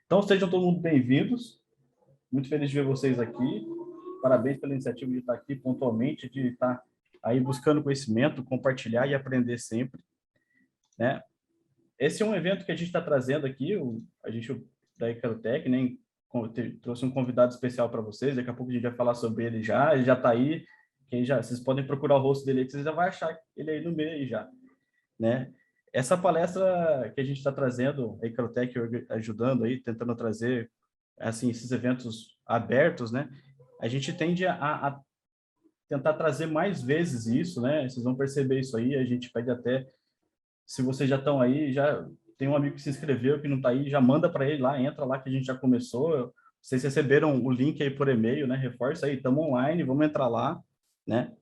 Então, sejam todos muito bem-vindos. Muito feliz de ver vocês aqui. Parabéns pela iniciativa de estar aqui pontualmente, de estar aí buscando conhecimento, compartilhar e aprender sempre, né? Esse é um evento que a gente está trazendo aqui, a gente da Icarotech, né? Trouxe um convidado especial para vocês. Daqui a pouco a gente vai falar sobre ele já. Ele já está aí. Vocês podem procurar o rosto dele aí, que vocês já vão achar ele aí no meio aí já, né? Essa palestra que a gente está trazendo, a Icarotech ajudando aí, tentando trazer assim esses eventos abertos, né? A gente tende a tentar trazer mais vezes isso, né? Vocês vão perceber isso aí. A gente pede até, se vocês já estão aí, já tem um amigo que se inscreveu que não está aí, já manda para ele lá, entra lá que a gente já começou. Vocês receberam o link aí por e-mail, né? Reforça aí, estamos online, vamos entrar lá, né?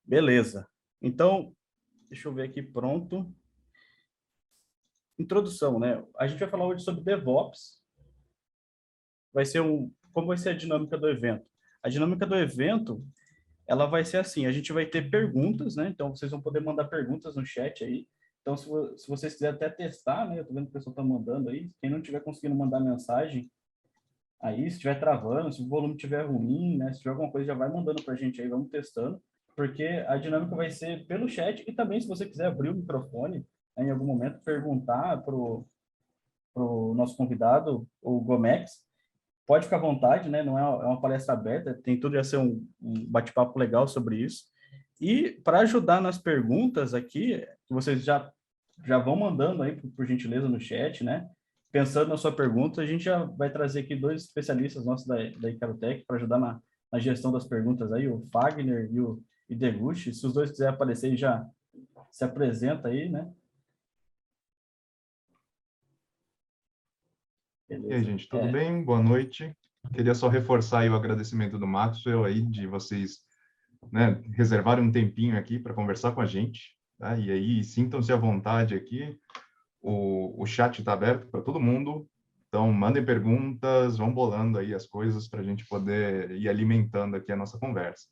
Beleza. Então, deixa eu ver aqui, pronto. Introdução, né? A gente vai falar hoje sobre DevOps. Como vai ser a dinâmica do evento? A dinâmica do evento, ela vai ser assim, a gente vai ter perguntas, né? Então, vocês vão poder mandar perguntas no chat aí. Então, se vocês quiserem até testar, né? Eu tô vendo que o pessoal tá mandando aí. Quem não tiver conseguindo mandar mensagem aí, se estiver travando, se o volume estiver ruim, né? Se tiver alguma coisa, já vai mandando pra gente aí, vamos testando. Porque a dinâmica vai ser pelo chat e também, se você quiser abrir o microfone, né, em algum momento, perguntar pro nosso convidado, o Gomex, pode ficar à vontade, né? Não é uma palestra aberta, tem tudo a ser um bate-papo legal sobre isso. E para ajudar nas perguntas aqui, que vocês já vão mandando aí, por gentileza, no chat, né? Pensando na sua pergunta, a gente já vai trazer aqui dois especialistas nossos da Icarotech para ajudar na gestão das perguntas aí, o Fagner e o Deguchi. Se os dois quiserem aparecer, já se apresenta aí, né? E aí, Beleza. gente, tudo bem? Boa noite. Queria só reforçar aí o agradecimento do Maxwell aí, de vocês, né, reservarem um tempinho aqui para conversar com a gente, tá? E aí, sintam-se à vontade aqui. O chat está aberto para todo mundo. Então, mandem perguntas, vão bolando aí as coisas para a gente poder ir alimentando aqui a nossa conversa.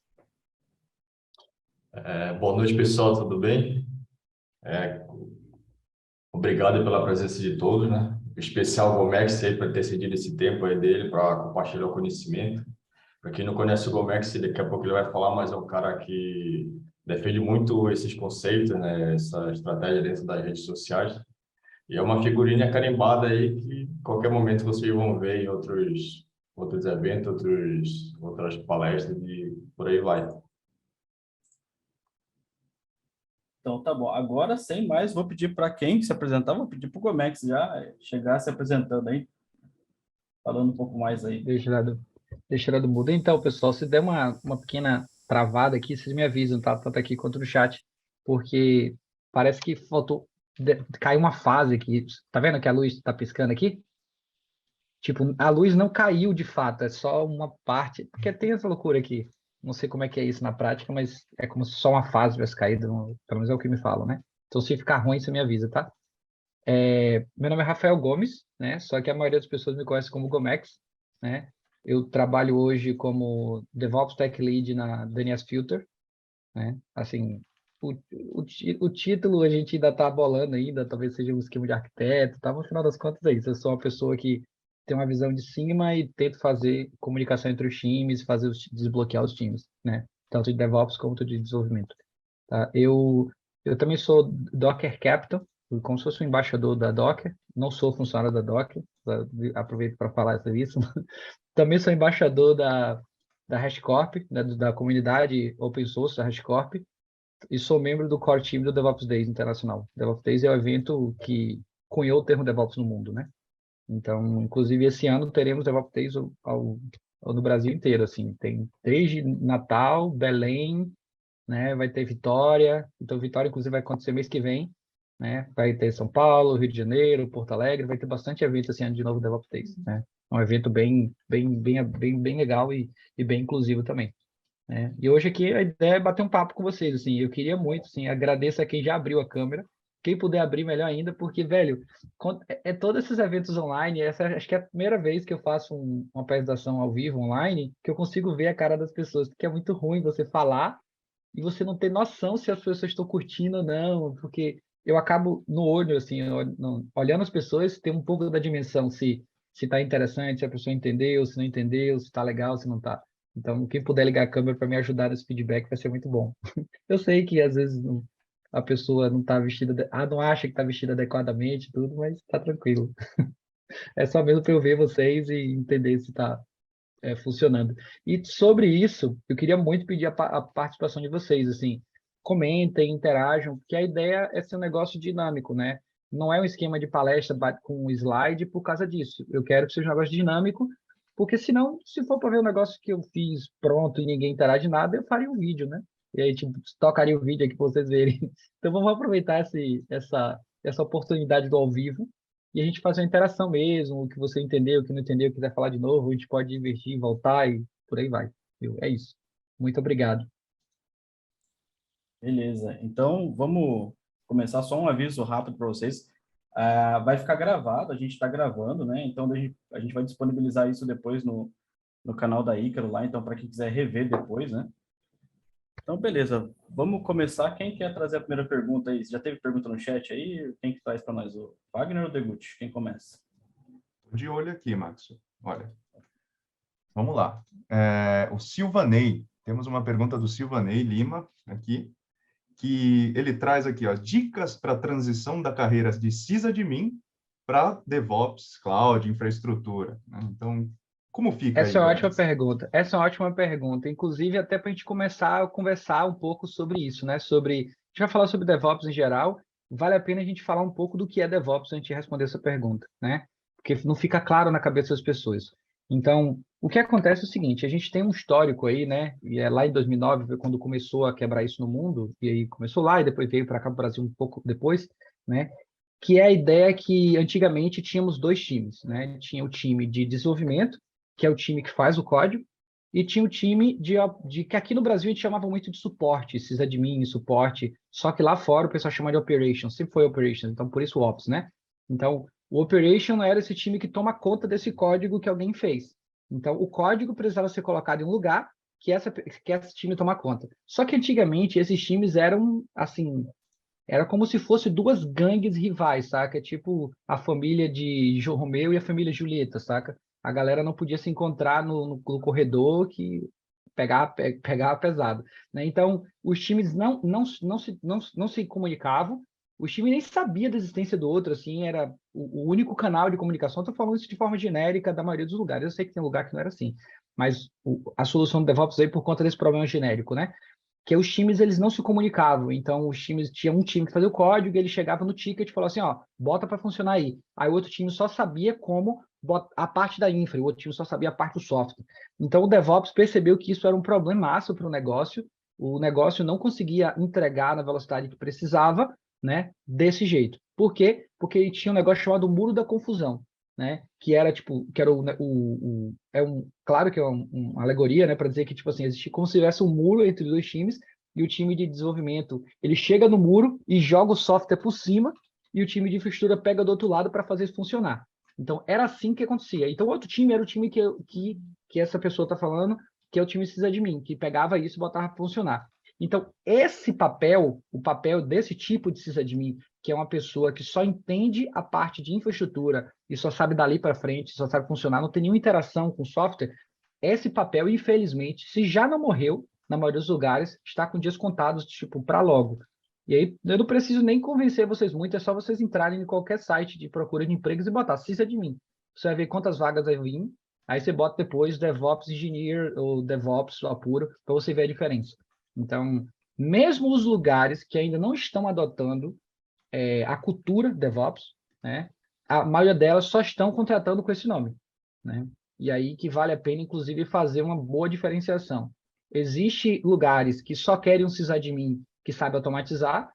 Boa noite, pessoal, tudo bem? Obrigado pela presença de todos, né? Em especial o Gomex aí por ter cedido esse tempo aí dele para compartilhar o conhecimento. Para quem não conhece o Gomex, daqui a pouco ele vai falar, mas é um cara que defende muito esses conceitos, né? Essa estratégia dentro das redes sociais. E é uma figurinha carimbada aí que em qualquer momento vocês vão ver em outros eventos, outras palestras e por aí vai. Então, tá bom. Agora, sem mais, vou pedir para quem se apresentar, vou pedir para o Gomex já chegar se apresentando aí, falando um pouco mais aí. Deixa eu do mudo. Então, pessoal, se der uma pequena travada aqui, vocês me avisam, tá? Tanto aqui quanto no chat, porque parece que faltou, caiu uma fase aqui. Tá vendo que a luz está piscando aqui? Tipo, a luz não caiu de fato, é só uma parte, porque tem essa loucura aqui. Não sei como é que é isso na prática, mas é como se só uma fase tivesse caído, pelo menos é o que me falam, né? Então, se ficar ruim, você me avisa, tá? Meu nome é Rafael Gomes, né? Só que a maioria das pessoas me conhece como Gomex, né? Eu trabalho hoje como DevOps Tech Lead na DNS Filter, né? Assim, o título a gente ainda está bolando ainda, talvez seja um esquema de arquiteto, tá? No final das contas é isso. Eu sou uma pessoa que tem uma visão de cima e tento fazer comunicação entre os times, desbloquear os times, né? Tanto de DevOps quanto de desenvolvimento, tá? Eu também sou Docker Captain, como se fosse um embaixador da Docker. Não sou funcionário da Docker, aproveito para falar sobre isso. Também sou embaixador da HashiCorp, né, da comunidade open source da HashiCorp, e sou membro do core team do DevOps Days Internacional. DevOps Days é o evento que cunhou o termo DevOps no mundo, né? Então, inclusive, esse ano teremos DevOps Days no Brasil inteiro, assim. Tem desde Natal, Belém, né? Vai ter Vitória. Então, Vitória, inclusive, vai acontecer mês que vem, né? Vai ter São Paulo, Rio de Janeiro, Porto Alegre. Vai ter bastante evento esse ano de novo DevOps Days, né? É um evento bem legal e bem inclusivo também, né? E hoje aqui a ideia é bater um papo com vocês, assim. Eu queria muito, assim, agradeço a quem já abriu a câmera. Quem puder abrir, melhor ainda, porque, velho, todos esses eventos online, essa acho que é a primeira vez que eu faço uma apresentação ao vivo online, que eu consigo ver a cara das pessoas, porque é muito ruim você falar e você não ter noção se as pessoas estão curtindo ou não, porque eu acabo no olho, assim, olhando as pessoas, tem um pouco da dimensão, se está interessante, se a pessoa entendeu, se não entendeu, se está legal, se não está. Então, quem puder ligar a câmera para me ajudar nesse feedback vai ser muito bom. Eu sei que às vezes a pessoa não está vestida, não acha que está vestida adequadamente, tudo, mas está tranquilo. É só mesmo para eu ver vocês e entender se está funcionando. E sobre isso, eu queria muito pedir a participação de vocês, assim, comentem, interajam, porque a ideia é ser um negócio dinâmico, né? Não é um esquema de palestra com um slide por causa disso. Eu quero que seja um negócio dinâmico, porque senão, se for para ver um negócio que eu fiz pronto e ninguém interage nada, eu faria um vídeo, né? E aí, tipo, tocaria o vídeo aqui para vocês verem. Então, vamos aproveitar essa oportunidade do ao vivo e a gente faz uma interação mesmo, o que você entendeu, o que não entendeu, quiser falar de novo, a gente pode divertir, voltar e por aí vai. Viu? É isso. Muito obrigado. Beleza. Então, vamos começar só um aviso rápido para vocês. Vai ficar gravado, a gente está gravando, né? Então, a gente vai disponibilizar isso depois no canal da Ícaro lá, então, para quem quiser rever depois, né? Então, beleza. Vamos começar. Quem quer trazer a primeira pergunta aí? Já teve pergunta no chat aí? Quem que traz para nós? O Wagner ou o Degutti? Quem começa? Tô de olho aqui, Max. Olha, vamos lá. O Silvanei, temos uma pergunta do Silvanei Lima aqui, que ele traz aqui, ó, dicas para a transição da carreira de sysadmin para DevOps, Cloud, infraestrutura, né? Então, como fica aí? Essa é uma ótima pergunta. Essa é uma ótima pergunta. Inclusive, até para a gente começar a conversar um pouco sobre isso, né? A gente vai falar sobre DevOps em geral. Vale a pena a gente falar um pouco do que é DevOps antes de responder essa pergunta, né? Porque não fica claro na cabeça das pessoas. Então, o que acontece é o seguinte: a gente tem um histórico aí, né? E é lá em 2009, foi quando começou a quebrar isso no mundo, e aí começou lá e depois veio para cá para o Brasil um pouco depois, né? Que é a ideia que antigamente tínhamos dois times, né? Tinha o time de desenvolvimento, que é o time que faz o código, e tinha o time de que aqui no Brasil a gente chamava muito de suporte, sysadmin, suporte, só que lá fora o pessoal chama de operations, sempre foi operations, então por isso o ops, né? Então, o operation era esse time que toma conta desse código que alguém fez. Então, o código precisava ser colocado em um lugar que esse time toma conta. Só que antigamente esses times eram, assim, era como se fosse duas gangues rivais, saca? Tipo a família de João Romeu e a família Julieta, saca? A galera não podia se encontrar no corredor que pegava pesado, né? Então, os times não se comunicavam, o time nem sabia da existência do outro, assim, era o único canal de comunicação. Estou falando isso de forma genérica da maioria dos lugares. Eu sei que tem lugar que não era assim, mas a solução do DevOps veio por conta desse problema genérico, né? Que os times eles não se comunicavam. Então, os times tinha um time que fazia o código, e ele chegava no ticket e falou assim, ó, bota para funcionar aí. Aí o outro time só sabia como a parte da infra, o outro time só sabia a parte do software. Então, o DevOps percebeu que isso era um problemaço para o negócio não conseguia entregar na velocidade que precisava, né, desse jeito. Por quê? Porque ele tinha um negócio chamado muro da confusão, né? Que era tipo, que era claro que é uma alegoria, né, para dizer que tipo assim, existe como se tivesse um muro entre os dois times e o time de desenvolvimento, ele chega no muro e joga o software por cima e o time de infraestrutura pega do outro lado para fazer isso funcionar. Então era assim que acontecia. Então o outro time era o time que essa pessoa está falando, que é o time sysadmin, que pegava isso e botava para funcionar. Então, esse papel, o papel desse tipo de sysadmin, que é uma pessoa que só entende a parte de infraestrutura e só sabe dali para frente, só sabe funcionar, não tem nenhuma interação com o software, esse papel, infelizmente, se já não morreu, na maioria dos lugares, está com dias contados, tipo, para logo. E aí, eu não preciso nem convencer vocês muito, é só vocês entrarem em qualquer site de procura de empregos e botar sysadmin. Você vai ver quantas vagas vai vir, aí você bota depois DevOps Engineer ou DevOps lá puro, para você ver a diferença. Então, mesmo os lugares que ainda não estão adotando a cultura DevOps, né, a maioria delas só estão contratando com esse nome, né? E aí que vale a pena, inclusive, fazer uma boa diferenciação. Existem lugares que só querem um sysadmin que sabe automatizar,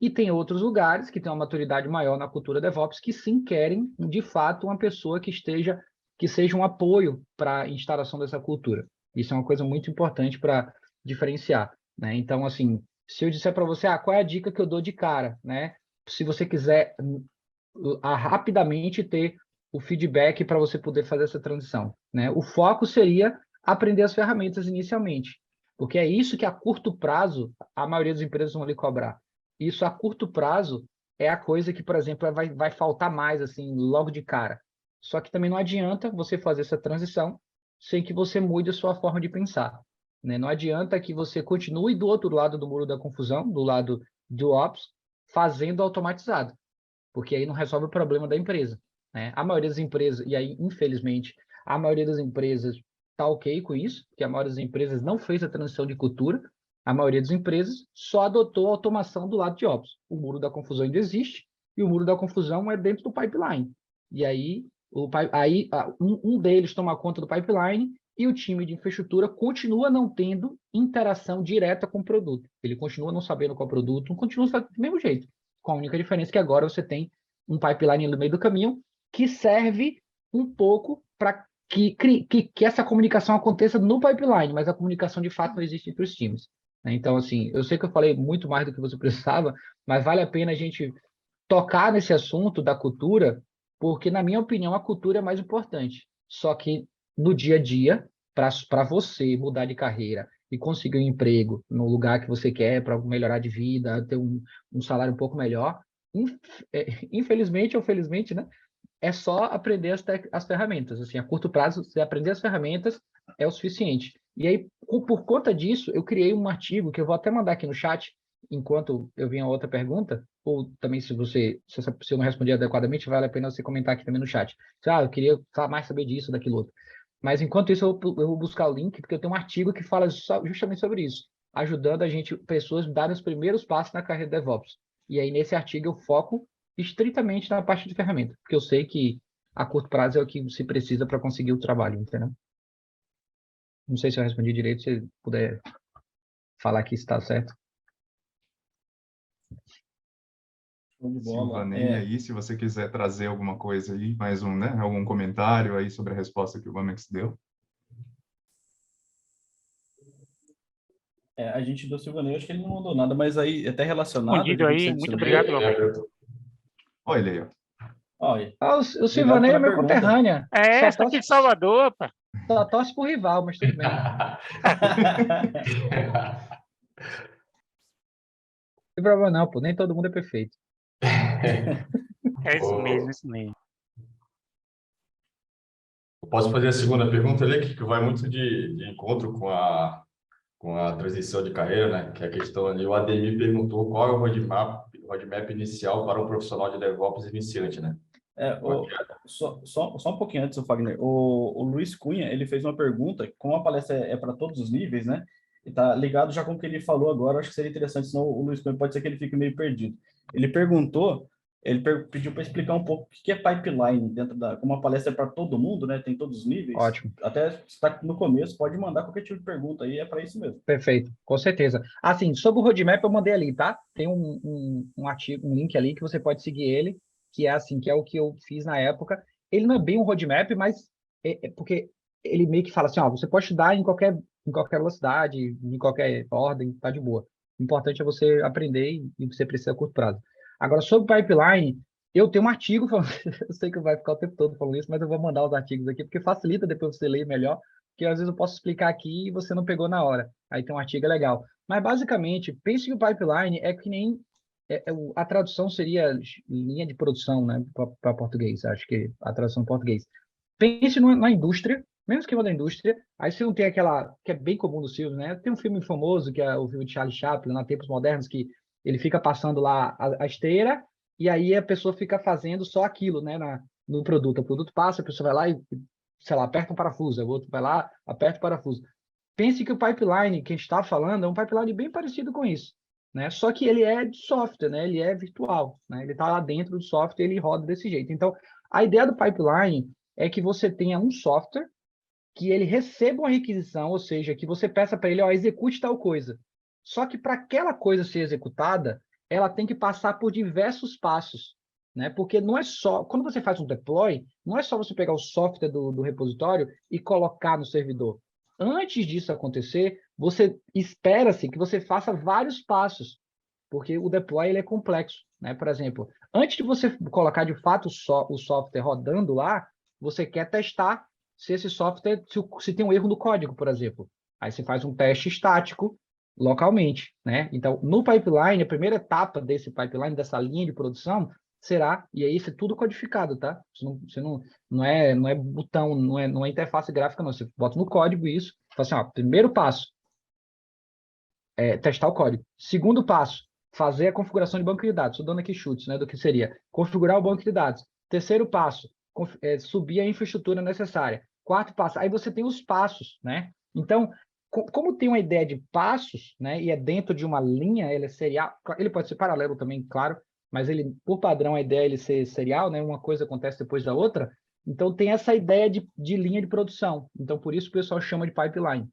e tem outros lugares que têm uma maturidade maior na cultura DevOps que sim querem, de fato, uma pessoa que seja um apoio para a instalação dessa cultura. Isso é uma coisa muito importante para diferenciar, né? Então, assim, se eu disser para você, qual é a dica que eu dou de cara, né? Se você quiser rapidamente ter o feedback para você poder fazer essa transição, né? O foco seria aprender as ferramentas inicialmente, porque é isso que a curto prazo a maioria das empresas vão lhe cobrar. Isso a curto prazo é a coisa que, por exemplo, vai faltar mais, assim, logo de cara. Só que também não adianta você fazer essa transição sem que você mude a sua forma de pensar, né? Não adianta que você continue do outro lado do muro da confusão, do lado do Ops, fazendo automatizado, porque aí não resolve o problema da empresa, né? A maioria das empresas, e aí, infelizmente, a maioria das empresas está ok com isso, porque a maioria das empresas não fez a transição de cultura, a maioria das empresas só adotou a automação do lado de Ops. O muro da confusão ainda existe, e o muro da confusão é dentro do pipeline. E aí, um deles toma conta do pipeline e o time de infraestrutura continua não tendo interação direta com o produto. Ele continua não sabendo qual produto, continua do mesmo jeito, com a única diferença que agora você tem um pipeline no meio do caminho que serve um pouco para que essa comunicação aconteça no pipeline, mas a comunicação de fato não existe entre os times, né? Então, assim, eu sei que eu falei muito mais do que você precisava, mas vale a pena a gente tocar nesse assunto da cultura, porque, na minha opinião, a cultura é mais importante. Só que no dia a dia, para você mudar de carreira e conseguir um emprego no lugar que você quer, para melhorar de vida, ter um salário um pouco melhor, infelizmente ou felizmente, né? É só aprender as ferramentas. Assim, a curto prazo, você aprender as ferramentas é o suficiente. E aí, por conta disso, eu criei um artigo que eu vou até mandar aqui no chat, enquanto eu venho a outra pergunta, ou também se eu não responder adequadamente, vale a pena você comentar aqui também no chat. Eu queria mais saber disso, daquilo outro. Mas enquanto isso, eu vou buscar o link, porque eu tenho um artigo que fala justamente sobre isso, ajudando a gente, pessoas, a darem os primeiros passos na carreira de DevOps. E aí, nesse artigo, eu foco estritamente na parte de ferramenta, porque eu sei que a curto prazo é o que se precisa para conseguir o trabalho, entendeu? Não sei se eu respondi direito, se puder falar aqui se está certo. Show de bola. Silvanei, aí, se você quiser trazer alguma coisa aí, mais um, né, algum comentário aí sobre a resposta que o Gomex deu. A gente do Silvanei, acho que ele não mandou nada, mas aí, até relacionado... Respondido aí, muito obrigado, Gomex. Olha ele aí, ó. Olha, O Silvanei é meu conterrâneo. É, essa aqui de Salvador, pá. Só torce pro rival, mas tudo bem. Não tem problema não, pô. Nem todo mundo é perfeito. É isso mesmo, isso mesmo. Eu posso fazer a segunda pergunta ali, que vai muito de encontro com a transição de carreira, né? Que é a questão ali, o Ademir perguntou qual é o roadmap inicial para um profissional de DevOps iniciante, né? Só um pouquinho antes, Fagner. O Luiz Cunha, ele fez uma pergunta, como a palestra é para todos os níveis, né? E tá ligado já com o que ele falou agora, acho que seria interessante, senão o Luiz Cunha pode ser que ele fique meio perdido. Ele perguntou, pediu para explicar um pouco o que é pipeline dentro como a palestra é para todo mundo, né? Tem todos os níveis. Ótimo. Até se está no começo, pode mandar qualquer tipo de pergunta aí, é para isso mesmo. Perfeito, com certeza. Assim, sobre o roadmap eu mandei ali, tá? Tem um artigo, um link ali que você pode seguir ele, que é assim, que é o que eu fiz na época. Ele não é bem um roadmap, mas porque ele meio que fala assim, ó, você pode estudar em qualquer velocidade, em qualquer ordem, tá de boa. O importante é você aprender e você precisa a curto prazo. Agora, sobre pipeline, eu tenho um artigo falando, eu sei que vai ficar o tempo todo falando isso, mas eu vou mandar os artigos aqui, porque facilita depois você ler melhor, porque às vezes eu posso explicar aqui e você não pegou na hora. Aí tem um artigo legal. Mas, basicamente, pense que o pipeline é que nem... a tradução seria linha de produção, né, para português. Acho que a tradução em português. Pense na indústria, mesmo esquema da indústria. Aí você não tem aquela que é bem comum do Silvio, né? Tem um filme famoso que é o filme de Charlie Chaplin, na Tempos Modernos, que ele fica passando lá a esteira e aí a pessoa fica fazendo só aquilo, né, no produto. O produto passa, a pessoa vai lá e, sei lá, aperta um parafuso, o outro vai lá, aperta o parafuso. Pense que o pipeline que a gente está falando é um pipeline bem parecido com isso, né? Só que ele é de software, né? Ele é virtual, né? Ele está lá dentro do software, ele roda desse jeito. Então, a ideia do pipeline é que você tenha um software que ele receba uma requisição, ou seja, que você peça para ele, ó, execute tal coisa. Só que para aquela coisa ser executada, ela tem que passar por diversos passos, né? Porque não é só... Quando você faz um deploy, não é só você pegar o software do repositório e colocar no servidor. Antes disso acontecer, você espera-se que você faça vários passos, porque o deploy ele é complexo, né? Por exemplo, antes de você colocar de fato o software rodando lá, você quer testar se esse software, se tem um erro no código, por exemplo. Aí você faz um teste estático localmente, né? Então, no pipeline, a primeira etapa desse pipeline, dessa linha de produção, será, e aí isso é tudo codificado, tá? Não é botão, não é interface gráfica, não. Você bota no código isso, fala assim, ó, primeiro passo, testar o código. Segundo passo, fazer a configuração de banco de dados. Estou dando aqui chutes, né, do que seria. Configurar o banco de dados. Terceiro passo, subir a infraestrutura necessária. Quarto passo, aí você tem os passos, né? Então, como tem uma ideia de passos, né, e é dentro de uma linha, ele é serial, ele pode ser paralelo também, claro, mas ele, por padrão, a ideia é ele ser serial, né? Uma coisa acontece depois da outra. Então, tem essa ideia de linha de produção. Então, por isso o pessoal chama de pipeline,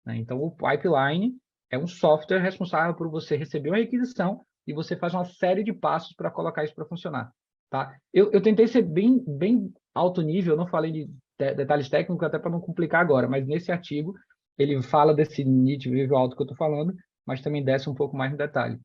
né? Então, o pipeline é um software responsável por você receber uma requisição e você faz uma série de passos para colocar isso para funcionar, tá? Eu tentei ser bem alto nível, eu não falei de detalhes técnicos até para não complicar agora, mas nesse artigo ele fala desse nível alto que eu estou falando, mas também desce um pouco mais no detalhe,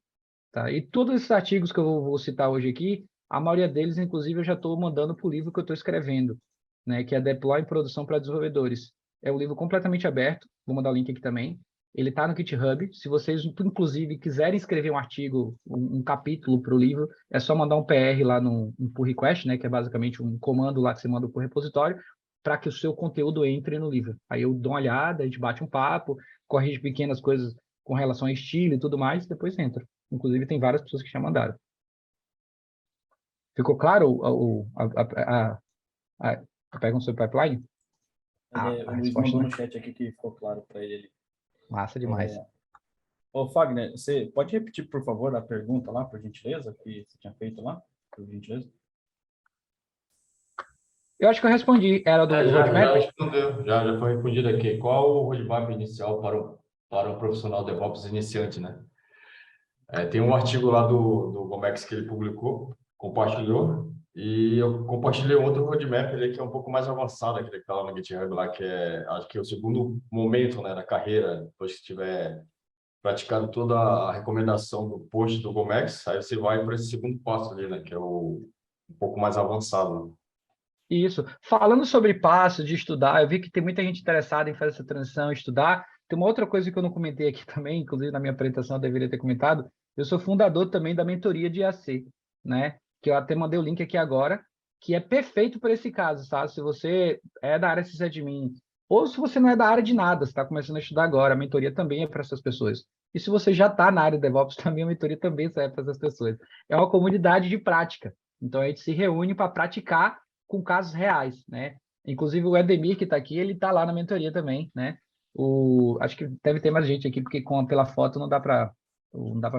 tá? E todos esses artigos que eu vou citar hoje aqui, a maioria deles, inclusive, eu já estou mandando para o livro que eu estou escrevendo, né? Que é Deploy em Produção para Desenvolvedores. É um livro completamente aberto, vou mandar o link aqui também. Ele está no GitHub. Se vocês, inclusive, quiserem escrever um artigo, um capítulo para o livro, é só mandar um PR lá no pull request, né, que é basicamente um comando lá que você manda para o repositório, para que o seu conteúdo entre no livro. Aí eu dou uma olhada, a gente bate um papo, corrige pequenas coisas com relação a estilo e tudo mais, e depois entra. Inclusive, tem várias pessoas que já mandaram. Ficou claro a pergunta sobre pipeline? O A Luiz resposta, mandou né? no chat aqui que ficou claro para ele. Massa demais. Ô, Fagner, você pode repetir, por favor, a pergunta lá, por gentileza, que você tinha feito lá, por gentileza? Eu acho que eu respondi. Era do Já roadmap? respondeu, já foi respondido aqui. Qual o roadmap inicial para um profissional DevOps iniciante, né? Tem um artigo lá do Gomex que ele publicou, compartilhou, e eu compartilhei outro roadmap ali que é um pouco mais avançado, aquele que está lá no GitHub, lá, que acho que é o segundo momento, né, da carreira, depois que tiver praticado toda a recomendação do post do Gomex, aí você vai para esse segundo passo ali, né, que é um pouco mais avançado, né? Isso. Falando sobre passo de estudar, eu vi que tem muita gente interessada em fazer essa transição, estudar. Tem uma outra coisa que eu não comentei aqui também, inclusive na minha apresentação eu deveria ter comentado. Eu sou fundador também da mentoria de IAC, né? Que eu até mandei o link aqui agora, que é perfeito para esse caso, tá? Se você é da área sysadmin, ou se você não é da área de nada, você está começando a estudar agora, a mentoria também é para essas pessoas. E se você já está na área de DevOps, também a mentoria também serve para essas pessoas. É uma comunidade de prática. Então a gente se reúne para praticar com casos reais, né? Inclusive o Edemir que está aqui, ele está lá na mentoria também, né? Acho que deve ter mais gente aqui, porque pela foto não dá para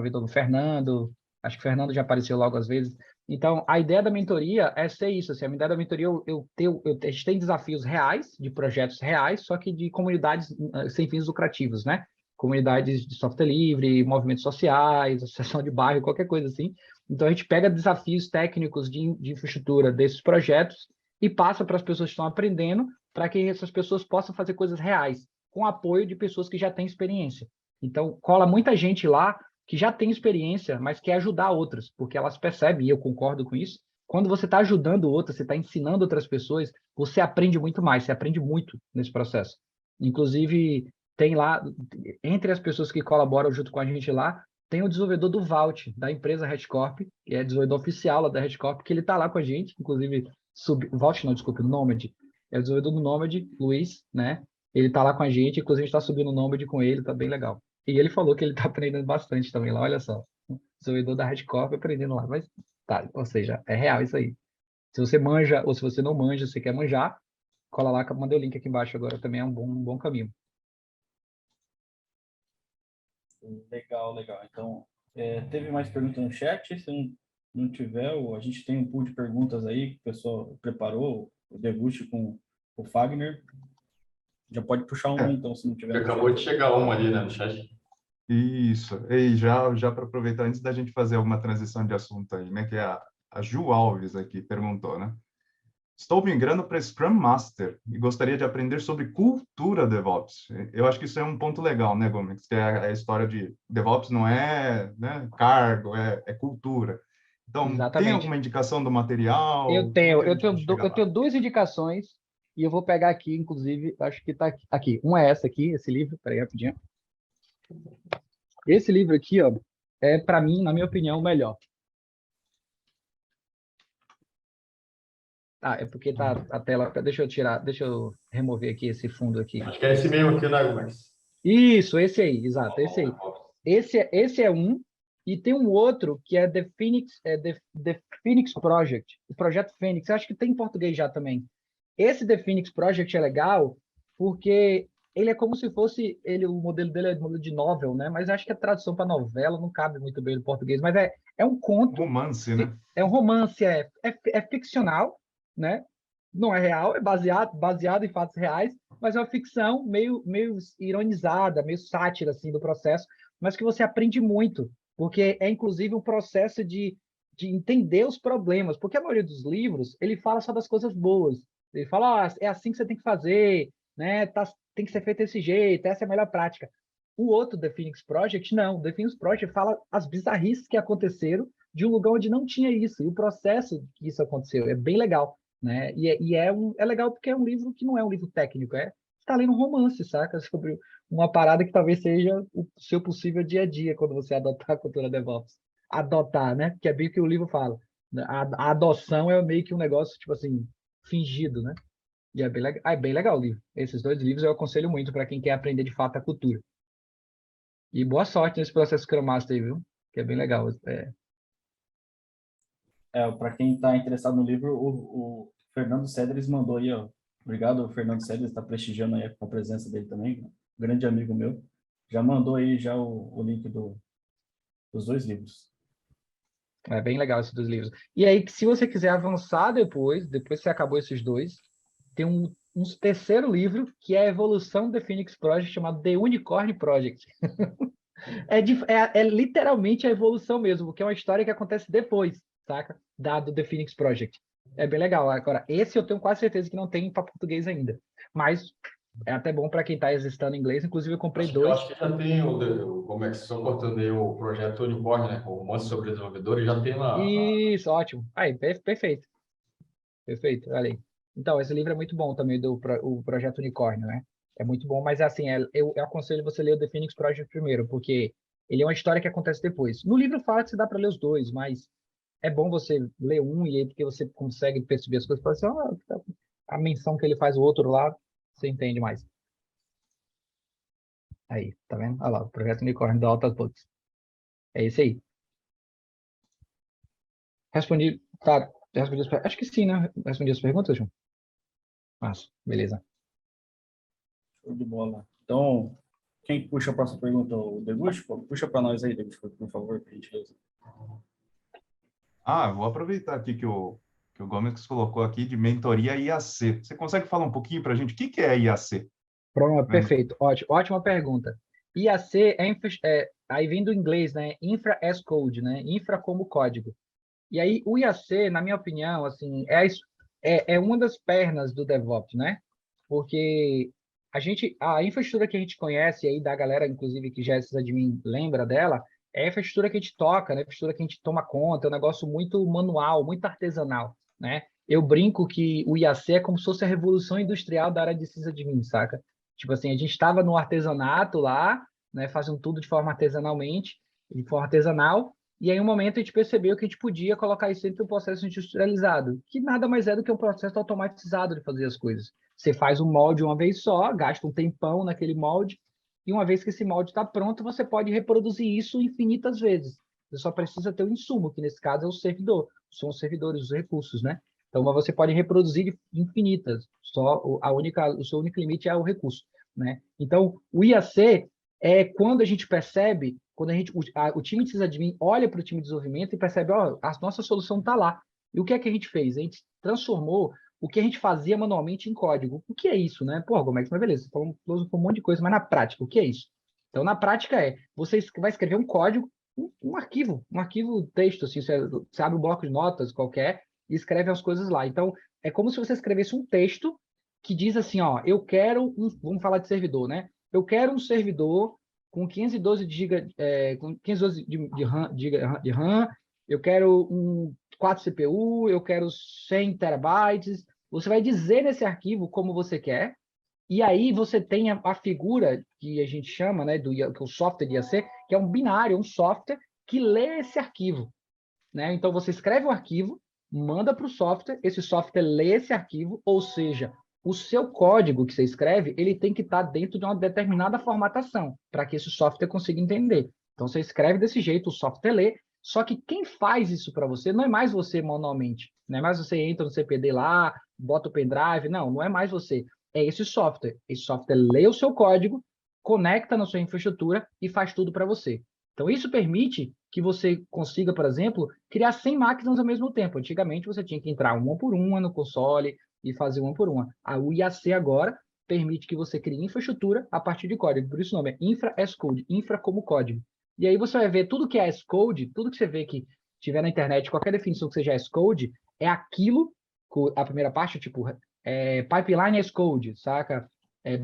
ver todo o Fernando, acho que o Fernando já apareceu logo às vezes. Então, a ideia da mentoria é ser isso, assim, a ideia da mentoria, a gente tem desafios reais, de projetos reais, só que de comunidades sem fins lucrativos, né? Comunidades de software livre, movimentos sociais, associação de bairro, qualquer coisa assim. Então, a gente pega desafios técnicos de infraestrutura desses projetos e passa para as pessoas que estão aprendendo, para que essas pessoas possam fazer coisas reais, com apoio de pessoas que já têm experiência. Então, cola muita gente lá que já tem experiência, mas quer ajudar outras, porque elas percebem, e eu concordo com isso, quando você está ajudando outras, você está ensinando outras pessoas, você aprende muito mais, você aprende muito nesse processo. Inclusive, tem lá, entre as pessoas que colaboram junto com a gente lá, tem o desenvolvedor do Vault, da empresa HashiCorp, que é desenvolvedor oficial lá da HashiCorp, que ele está lá com a gente, inclusive, Vault não, desculpe, Nomad, é o desenvolvedor do Nomad, Luiz, né? Ele está lá com a gente, inclusive a gente está subindo o Nomad com ele, tá bem legal. E ele falou que ele está aprendendo bastante também lá, olha só. Desenvolvedor da HashiCorp aprendendo lá, mas tá, ou seja, é real isso aí. Se você manja, ou se você não manja, você quer manjar, cola lá, mandei o link aqui embaixo agora, também é um bom caminho. Legal, legal. Então, teve mais perguntas no chat? Se não tiver, a gente tem um pool de perguntas aí que o pessoal preparou, o Degusti com o Fagner. Já pode puxar uma, então, se não tiver. Acabou de chegar uma ali, né, no chat. Isso. E já para aproveitar, antes da gente fazer alguma transição de assunto aí, né, que é a Ju Alves aqui perguntou, né? Estou migrando para Scrum Master e gostaria de aprender sobre cultura DevOps. Eu acho que isso é um ponto legal, né, Gomes? Que é a história de DevOps não é, né, cargo, é cultura. Então, Exatamente. tem alguma indicação do material? Eu tenho, Como é eu que a tenho, gente chega eu lá? tenho duas indicações e eu vou pegar aqui, inclusive, acho que está aqui. Uma é essa aqui, esse livro, peraí rapidinho. Esse livro aqui, ó, é para mim, na minha opinião, o melhor. Ah, é porque tá a tela. Deixa eu remover aqui esse fundo aqui. Acho que é esse mesmo aqui, né, Gomes? Isso, esse aí, exato, esse aí. Esse é um, e tem um outro que é The Phoenix Project, o Projeto Fênix. Acho que tem em português já também. Esse The Phoenix Project é legal porque ele é como se fosse o modelo dele é modelo de novel, né? Mas acho que a tradução para novela não cabe muito bem no português, mas é um conto, Romance, né? é um romance, é ficcional, né? Não é real, é baseado em fatos reais, mas é uma ficção meio ironizada, meio sátira assim do processo, mas que você aprende muito, porque é inclusive um processo de entender os problemas, porque a maioria dos livros ele fala só das coisas boas. Ele fala, é assim que você tem que fazer, né? Tem que ser feito desse jeito, essa é a melhor prática. O outro, The Phoenix Project, não. The Phoenix Project fala as bizarrices que aconteceram de um lugar onde não tinha isso, e o processo que isso aconteceu. É bem legal, né? É legal porque é um livro que não é um livro técnico, está lendo um romance, saca? Sobre uma parada que talvez seja o seu possível dia a dia quando você adotar a cultura DevOps. Adotar, né? Que é bem o que o livro fala. A adoção é meio que um negócio, tipo assim, fingido, né? E é bem legal o livro. Esses dois livros eu aconselho muito para quem quer aprender de fato a cultura. E boa sorte nesse processo Scrum Master aí, viu? Que é bem legal. Para quem está interessado no livro, o Fernando Cedres mandou aí, ó. Obrigado, o Fernando Cedres está prestigiando aí a presença dele também, um grande amigo meu. Já mandou aí já o link dos dois livros. É bem legal esses dois livros. E aí, se você quiser avançar depois que você acabou esses dois, tem um terceiro livro, que é a evolução do Phoenix Project, chamado The Unicorn Project. É literalmente a evolução mesmo, porque é uma história que acontece depois, saca? Do The Phoenix Project. É bem legal. Agora, esse eu tenho quase certeza que não tem para português ainda. Mas é até bom para quem está exercitando inglês. Inclusive, eu comprei Eu dois. acho que já tem como é que só cortando aí o projeto Unicórnio, né? O romance sobre desenvolvedores já tem Isso, ótimo. Aí, perfeito. Perfeito, olha aí. Então, esse livro é muito bom também, o Projeto Unicórnio, né? É muito bom, mas assim, eu aconselho você ler o The Phoenix Project primeiro, porque ele é uma história que acontece depois. No livro fala que você dá para ler os dois, mas é bom você ler um e aí porque você consegue perceber as coisas, fala assim, a menção que ele faz o outro lá, você entende mais. Aí, tá vendo? Olha lá, o Projeto Unicórnio da Altas Books. É esse aí. Respondi, tá, acho que sim, né? Respondi as perguntas, João? Massa, beleza. Show de bola. Então, quem puxa a próxima pergunta? O Deguchi? Puxa para nós aí, Deguchi, por favor, por gentileza. Vou aproveitar aqui que o Gomes colocou aqui de mentoria IAC. Você consegue falar um pouquinho para a gente o que é IAC? Pronto, Né? perfeito. Ótimo, ótima pergunta. IAC aí vem do inglês, né? Infra as Code, né? Infra como código. E aí o IAC, na minha opinião, assim, é uma das pernas do DevOps, né? Porque a infraestrutura que a gente conhece aí da galera, inclusive que já esses admin lembra dela, é a infraestrutura que a gente toca, né? A infraestrutura que a gente toma conta, é um negócio muito manual, muito artesanal, né? Eu brinco que o IAC é como se fosse a revolução industrial da área de sysadmin, saca? Tipo assim, a gente estava no artesanato lá, né? Fazendo tudo de forma artesanal, e aí, em um momento, a gente percebeu que a gente podia colocar isso dentro do processo industrializado, que nada mais é do que um processo automatizado de fazer as coisas. Você faz um molde uma vez só, gasta um tempão naquele molde, e uma vez que esse molde está pronto, você pode reproduzir isso infinitas vezes. Você só precisa ter o insumo, que nesse caso é o servidor, são os servidores, os recursos, né? Então, você pode reproduzir infinitas, o seu único limite é o recurso, né? Então, o IAC é quando a gente percebe, quando o time de sysadmin olha para o time de desenvolvimento e percebe, a nossa solução está lá. E o que é que a gente fez? A gente transformou o que a gente fazia manualmente em código. O que é isso, né? Pô, Gomex, mas beleza, você falou um monte de coisa, mas na prática, o que é isso? Então, na prática você vai escrever um código, um arquivo texto, assim, você abre um bloco de notas qualquer e escreve as coisas lá. Então, é como se você escrevesse um texto que diz assim, eu quero vamos falar de servidor, né? Eu quero um servidor com 512 GB, com 512 de RAM, eu quero 4 CPU, eu quero 100 terabytes. Você vai dizer nesse arquivo como você quer, E aí você tem a figura que a gente chama, né, que é o software de IAC, que é um binário, um software que lê esse arquivo, né? Então você escreve um arquivo, manda para o software, esse software lê esse arquivo, ou seja, o seu código que você escreve, ele tem que estar dentro de uma determinada formatação, para que esse software consiga entender. Então você escreve desse jeito, o software lê, só que quem faz isso para você não é mais você manualmente, não é mais você entra no CPD lá, bota o pendrive, não é mais você, é esse software. Esse software lê o seu código, conecta na sua infraestrutura e faz tudo para você. Então, isso permite que você consiga, por exemplo, criar 100 máquinas ao mesmo tempo. Antigamente, você tinha que entrar uma por uma no console e fazer uma por uma. O IAC agora permite que você crie infraestrutura a partir de código. Por isso o nome é Infra as Code, infra como código. E aí você vai ver tudo que é as Code, tudo que você vê que tiver na internet, qualquer definição que seja as Code, é aquilo, a primeira parte, tipo, pipeline as Code, saca?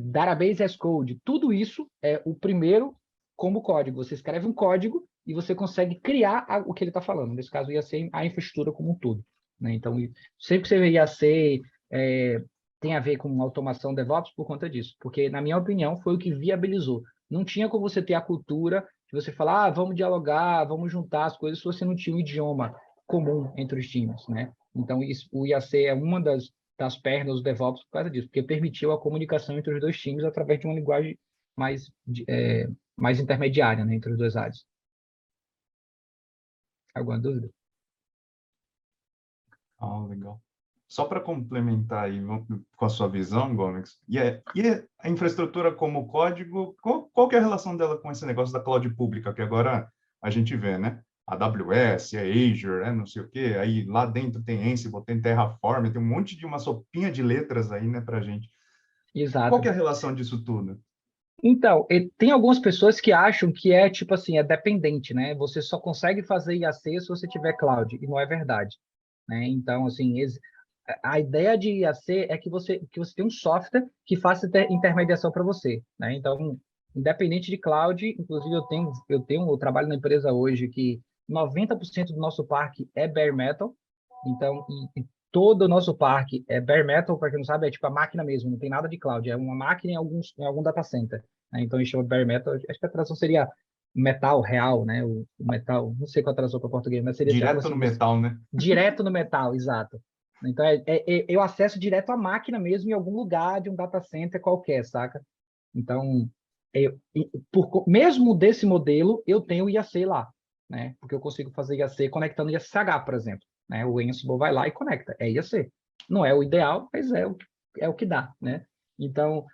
Database as Code. Tudo isso é o primeiro como código. Você escreve um código e você consegue criar o que ele está falando. Nesse caso, ia ser a infraestrutura como um todo, né? Então, sempre que você ia ser, tem a ver com automação DevOps por conta disso, porque, na minha opinião, foi o que viabilizou. Não tinha como você ter a cultura de você falar, vamos dialogar, vamos juntar as coisas, se você não tinha um idioma comum entre os times, né? Então, o IAC é uma das pernas do DevOps por causa disso, porque permitiu a comunicação entre os dois times através de uma linguagem mais intermediária, né, entre as duas áreas. Alguma dúvida? Legal. Só para complementar aí com a sua visão, Gomes, e a infraestrutura como código, qual que é a relação dela com esse negócio da cloud pública, que agora a gente vê, né? A AWS, a Azure, não sei o quê, aí lá dentro tem Ansible, tem Terraform, tem um monte de uma sopinha de letras aí, né, para a gente. Exato. Qual que é a relação disso tudo? Então, tem algumas pessoas que acham que é tipo assim, é dependente, né? Você só consegue fazer IAC se você tiver cloud, e não é verdade, né? Então, assim, a ideia de IAC é que você tem um software que faça intermediação para você, né? Então, independente de cloud, inclusive eu trabalho na empresa hoje que 90% do nosso parque é bare metal, então, e todo o nosso parque é bare metal, para quem não sabe, é tipo a máquina mesmo, não tem nada de cloud, é uma máquina em algum data center, né? Então, a gente chama bare metal, acho que a tradução seria metal real, né? O metal, não sei qual a tradução para português, mas seria direto no metal, né? Direto no metal, exato. Então, eu acesso direto à máquina mesmo em algum lugar de um data center qualquer, saca? Então, mesmo desse modelo, eu tenho IAC lá, né? Porque eu consigo fazer IAC conectando IACH, por exemplo, né? O Ansible vai lá e conecta, é IAC. Não é o ideal, mas é o que dá, né? Então,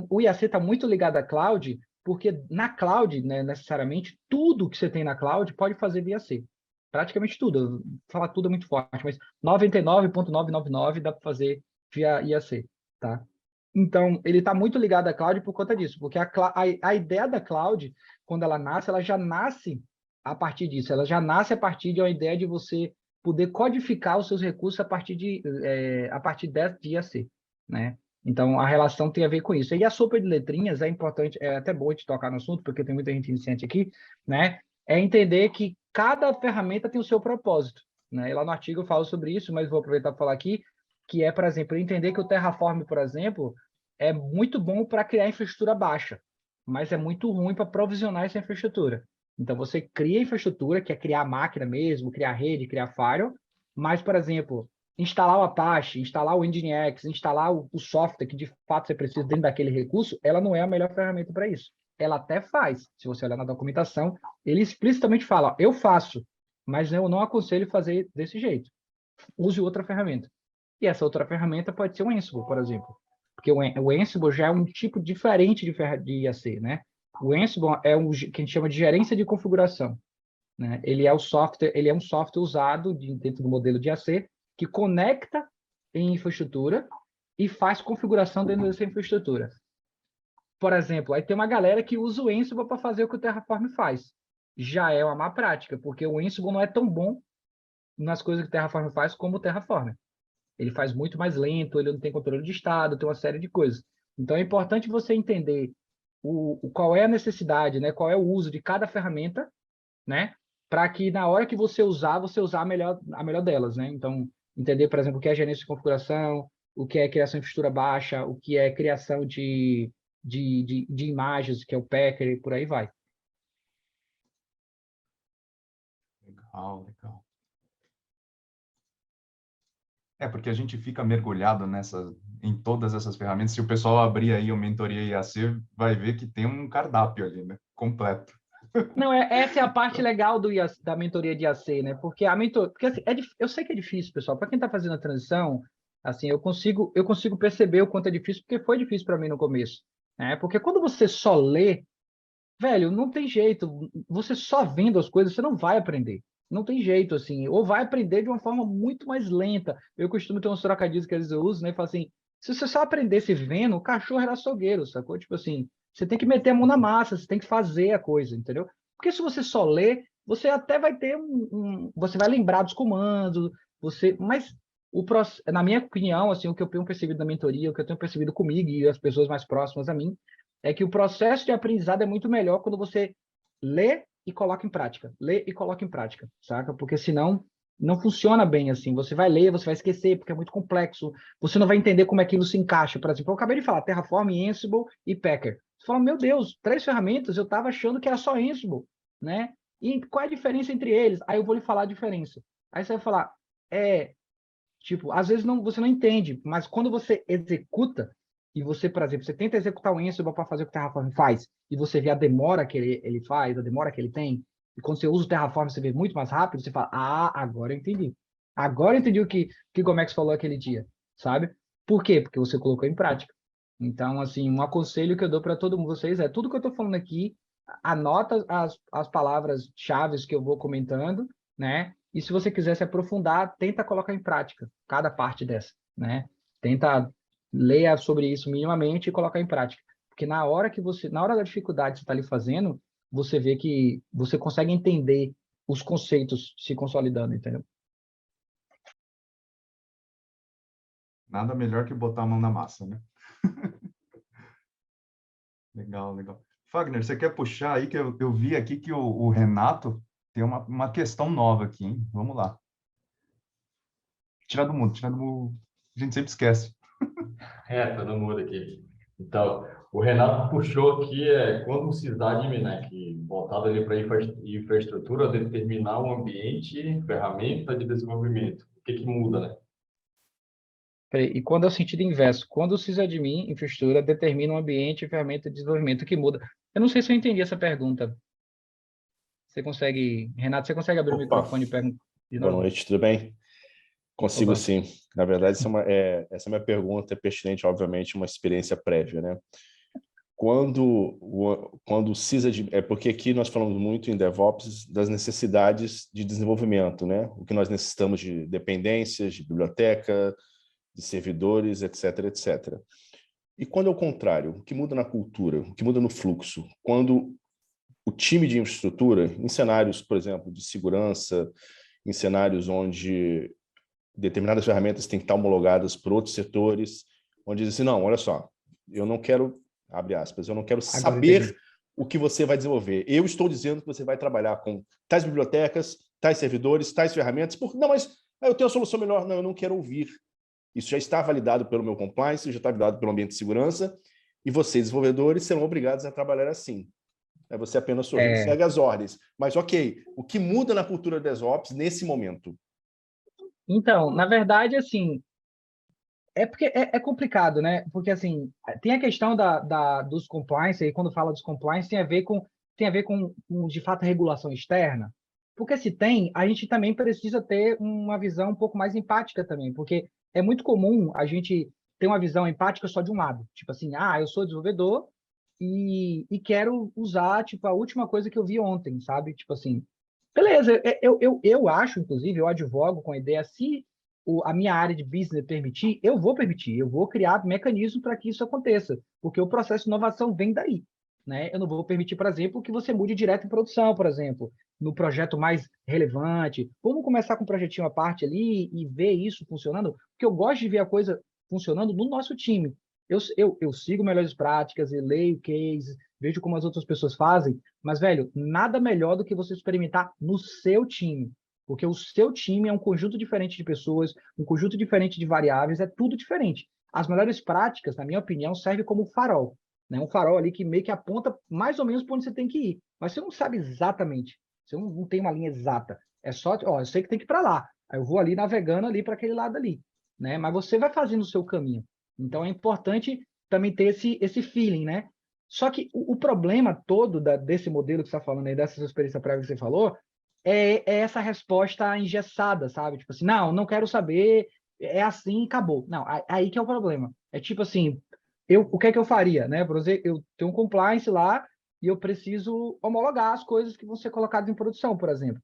o IAC está muito ligado à cloud, porque na cloud, né, necessariamente, tudo que você tem na cloud pode fazer via IAC. Praticamente tudo. Falar tudo é muito forte, mas 99,999 dá para fazer via IAC, tá? Então, ele está muito ligado à cloud por conta disso, porque a ideia da cloud, quando ela nasce, ela já nasce a partir disso, ela já nasce a partir de uma ideia de você poder codificar os seus recursos a partir de IAC, né? Então, a relação tem a ver com isso. E a sopa de letrinhas é importante, é até bom de tocar no assunto, porque tem muita gente iniciante aqui, né? É entender que cada ferramenta tem o seu propósito, né? E lá no artigo eu falo sobre isso, mas vou aproveitar para falar aqui, que é, por exemplo, entender que o Terraform, por exemplo, é muito bom para criar infraestrutura baixa, mas é muito ruim para provisionar essa infraestrutura. Então, você cria infraestrutura, que é criar máquina mesmo, criar rede, criar firewall, mas, por exemplo, instalar o Apache, instalar o Nginx, instalar o software que, de fato, você precisa dentro daquele recurso, ela não é a melhor ferramenta para isso. Ela até faz, se você olhar na documentação, ele explicitamente fala, ó, eu faço, mas eu não aconselho fazer desse jeito. Use outra ferramenta. E essa outra ferramenta pode ser o Ansible, por exemplo. Porque o Ansible já é um tipo diferente de IAC, né? O Ansible é o que a gente chama de gerência de configuração, né? Ele é um software usado dentro do modelo de IAC que conecta em infraestrutura e faz configuração dentro dessa infraestrutura. Por exemplo, aí tem uma galera que usa o Ansible para fazer o que o Terraform faz. Já é uma má prática, porque o Ansible não é tão bom nas coisas que o Terraform faz como o Terraform. Ele faz muito mais lento, ele não tem controle de estado, tem uma série de coisas. Então, é importante você entender qual é a necessidade, né? Qual é o uso de cada ferramenta, né? Para que na hora que você usar a melhor delas, né? Então, entender, por exemplo, o que é gerência de configuração, o que é criação de infraestrutura baixa, o que é criação de imagens, que é o Packer, e por aí vai. Legal, legal. Porque a gente fica mergulhado em todas essas ferramentas. Se o pessoal abrir aí o Mentoria IAC, vai ver que tem um cardápio ali, né? Completo. Não, essa é a parte legal da mentoria de IAC, né? Porque porque assim, eu sei que é difícil, pessoal. Para quem está fazendo a transição, assim, eu consigo perceber o quanto é difícil, porque foi difícil para mim no começo, né? Porque quando você só lê, velho, não tem jeito. Você só vendo as coisas, você não vai aprender. Não tem jeito, assim. Ou vai aprender de uma forma muito mais lenta. Eu costumo ter uns trocadilhos que às vezes eu uso, né? E falo assim, se você só aprendesse vendo, o cachorro era açougueiro, sacou? Tipo assim, você tem que meter a mão na massa, você tem que fazer a coisa, entendeu? Porque se você só lê, você até vai ter você vai lembrar dos comandos, mas na minha opinião, assim, o que eu tenho percebido na mentoria, o que eu tenho percebido comigo e as pessoas mais próximas a mim, é que o processo de aprendizado é muito melhor quando você lê e coloca em prática. Lê e coloca em prática, saca? Porque senão não funciona bem assim. Você vai ler, você vai esquecer, porque é muito complexo. Você não vai entender como aquilo se encaixa. Por exemplo, eu acabei de falar Terraform, Ansible e Packer. Você fala, meu Deus, 3 ferramentas, eu estava achando que era só Ansible, né? E qual é a diferença entre eles? Aí eu vou lhe falar a diferença. Aí você vai falar, tipo, às vezes você não entende, mas quando você executa, e você, por exemplo, você tenta executar o Ansible para fazer o que o Terraform faz, e você vê a demora que ele faz, a demora que ele tem, e quando você usa o Terraform, você vê muito mais rápido, você fala, agora eu entendi. Agora eu entendi o que Gomex falou aquele dia, sabe? Por quê? Porque você colocou em prática. Então, assim, um aconselho que eu dou para todo mundo, vocês, é tudo que eu estou falando aqui, anota as palavras-chave que eu vou comentando, né? E se você quiser se aprofundar, tenta colocar em prática cada parte dessa, né? Tenta ler sobre isso minimamente e colocar em prática. Porque na hora da dificuldade que você está ali fazendo, você vê que você consegue entender os conceitos se consolidando, entendeu? Nada melhor que botar a mão na massa, né? Legal, legal. Fagner, você quer puxar aí, que eu vi aqui que o Renato tem uma questão nova aqui, hein? Vamos lá. Tirar do mundo. A gente sempre esquece. Tá no mudo aqui. Então, o Renato puxou aqui quando o SysAdmin, né, que voltado ali para infraestrutura, determinar um ambiente, ferramenta de desenvolvimento. O que muda, né? E quando é o sentido inverso? Quando o sysadmin, infraestrutura, determina um ambiente e ferramenta de desenvolvimento, que muda? Eu não sei se eu entendi essa pergunta. Renato, você consegue abrir o Opa, microfone e perguntar de boa novo? noite, tudo bem? Consigo Opa. sim. Na verdade, essa minha pergunta é pertinente, obviamente, uma experiência prévia, né? Quando o sysadmin... porque aqui nós falamos muito em DevOps das necessidades de desenvolvimento, né? O que nós necessitamos de dependências, de biblioteca, de servidores, etc, etc. E quando é o contrário, o que muda na cultura, o que muda no fluxo? Quando o time de infraestrutura, em cenários, por exemplo, de segurança, em cenários onde determinadas ferramentas têm que estar homologadas por outros setores, onde diz assim, não, olha só, eu não quero, abre aspas, eu não quero saber o que você vai desenvolver. Eu estou dizendo que você vai trabalhar com tais bibliotecas, tais servidores, tais ferramentas, não, mas eu tenho a solução melhor. Não, eu não quero ouvir. Isso já está validado pelo meu compliance, já está validado pelo ambiente de segurança, e vocês, desenvolvedores, serão obrigados a trabalhar assim. Você apenas sorri, segue as ordens. Mas, ok, o que muda na cultura DevOps nesse momento? Então, na verdade, assim, porque é complicado, né? Porque, assim, tem a questão dos compliance, e quando fala dos compliance, tem a ver com, de fato, regulação externa. Porque se tem, a gente também precisa ter uma visão um pouco mais empática também, porque é muito comum a gente ter uma visão empática só de um lado. Tipo assim, eu sou desenvolvedor e quero usar, tipo, a última coisa que eu vi ontem, sabe? Tipo assim, beleza, eu acho, inclusive, eu advogo com a ideia, se a minha área de business permitir, eu vou criar mecanismos para que isso aconteça, porque o processo de inovação vem daí, né? Eu não vou permitir, por exemplo, que você mude direto em produção, por exemplo, no projeto mais relevante. Vamos começar com um projetinho à parte ali e ver isso funcionando, porque eu gosto de ver a coisa funcionando no nosso time. Eu sigo melhores práticas, eu leio cases, vejo como as outras pessoas fazem, mas, velho, nada melhor do que você experimentar no seu time. Porque o seu time é um conjunto diferente de pessoas, um conjunto diferente de variáveis, é tudo diferente. as melhores práticas, na minha opinião, servem como farol, né? Um farol ali que meio que aponta mais ou menos para onde você tem que ir, mas você não sabe exatamente, você não tem uma linha exata, é só, ó, eu sei que tem que ir para lá, aí eu vou ali navegando ali para aquele lado ali, né? Mas você vai fazendo o seu caminho, então é importante também ter esse feeling, né? Só que o problema todo desse modelo que você está falando aí, dessa sua experiência prévia que você falou, é essa resposta engessada, sabe? Tipo assim, não quero saber, é assim, acabou. Não, aí que é o problema. É tipo assim, o que é que eu faria, né? Por exemplo, eu tenho um compliance lá e eu preciso homologar as coisas que vão ser colocadas em produção, por exemplo.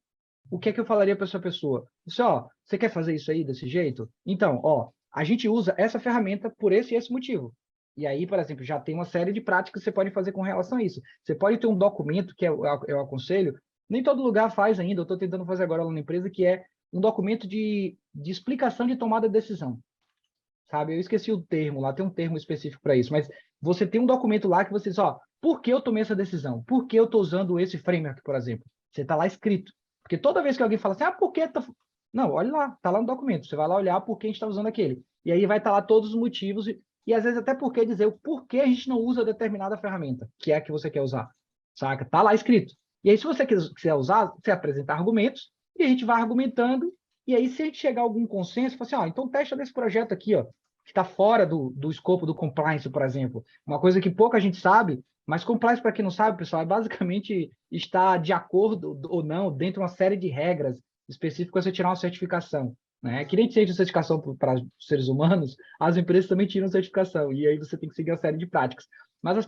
O que é que eu falaria para essa pessoa? Você, ó, você quer fazer isso aí desse jeito? Então, ó, a gente usa essa ferramenta por esse e esse motivo. E aí, por exemplo, já tem uma série de práticas que você pode fazer com relação a isso. Você pode ter um documento que eu aconselho, nem todo lugar faz ainda, eu estou tentando fazer agora lá na empresa, que é um documento de explicação de tomada de decisão. Sabe? Eu esqueci o termo lá, tem um termo específico para isso, mas você tem um documento lá que você diz, ó, por que eu tomei essa decisão? Por que eu estou usando esse framework, por exemplo? Você está lá escrito. Porque toda vez que alguém fala assim, por que... Não, olha lá, está lá no documento. Você vai lá olhar por que a gente está usando aquele. E aí vai estar lá todos os motivos e às vezes até por que dizer o porquê a gente não usa determinada ferramenta, que é a que você quer usar. Saca? Está lá escrito. E aí, se você quiser usar, você apresenta argumentos e a gente vai argumentando. E aí, se a gente chegar a algum consenso, fala assim, então testa desse projeto aqui, ó, que está fora do escopo do compliance, por exemplo. Uma coisa que pouca gente sabe, mas compliance, para quem não sabe, pessoal, é basicamente estar de acordo ou não dentro de uma série de regras específicas para você tirar uma certificação. Né? Que nem tira certificação para seres humanos, as empresas também tiram certificação, e aí você tem que seguir uma série de práticas. Mas,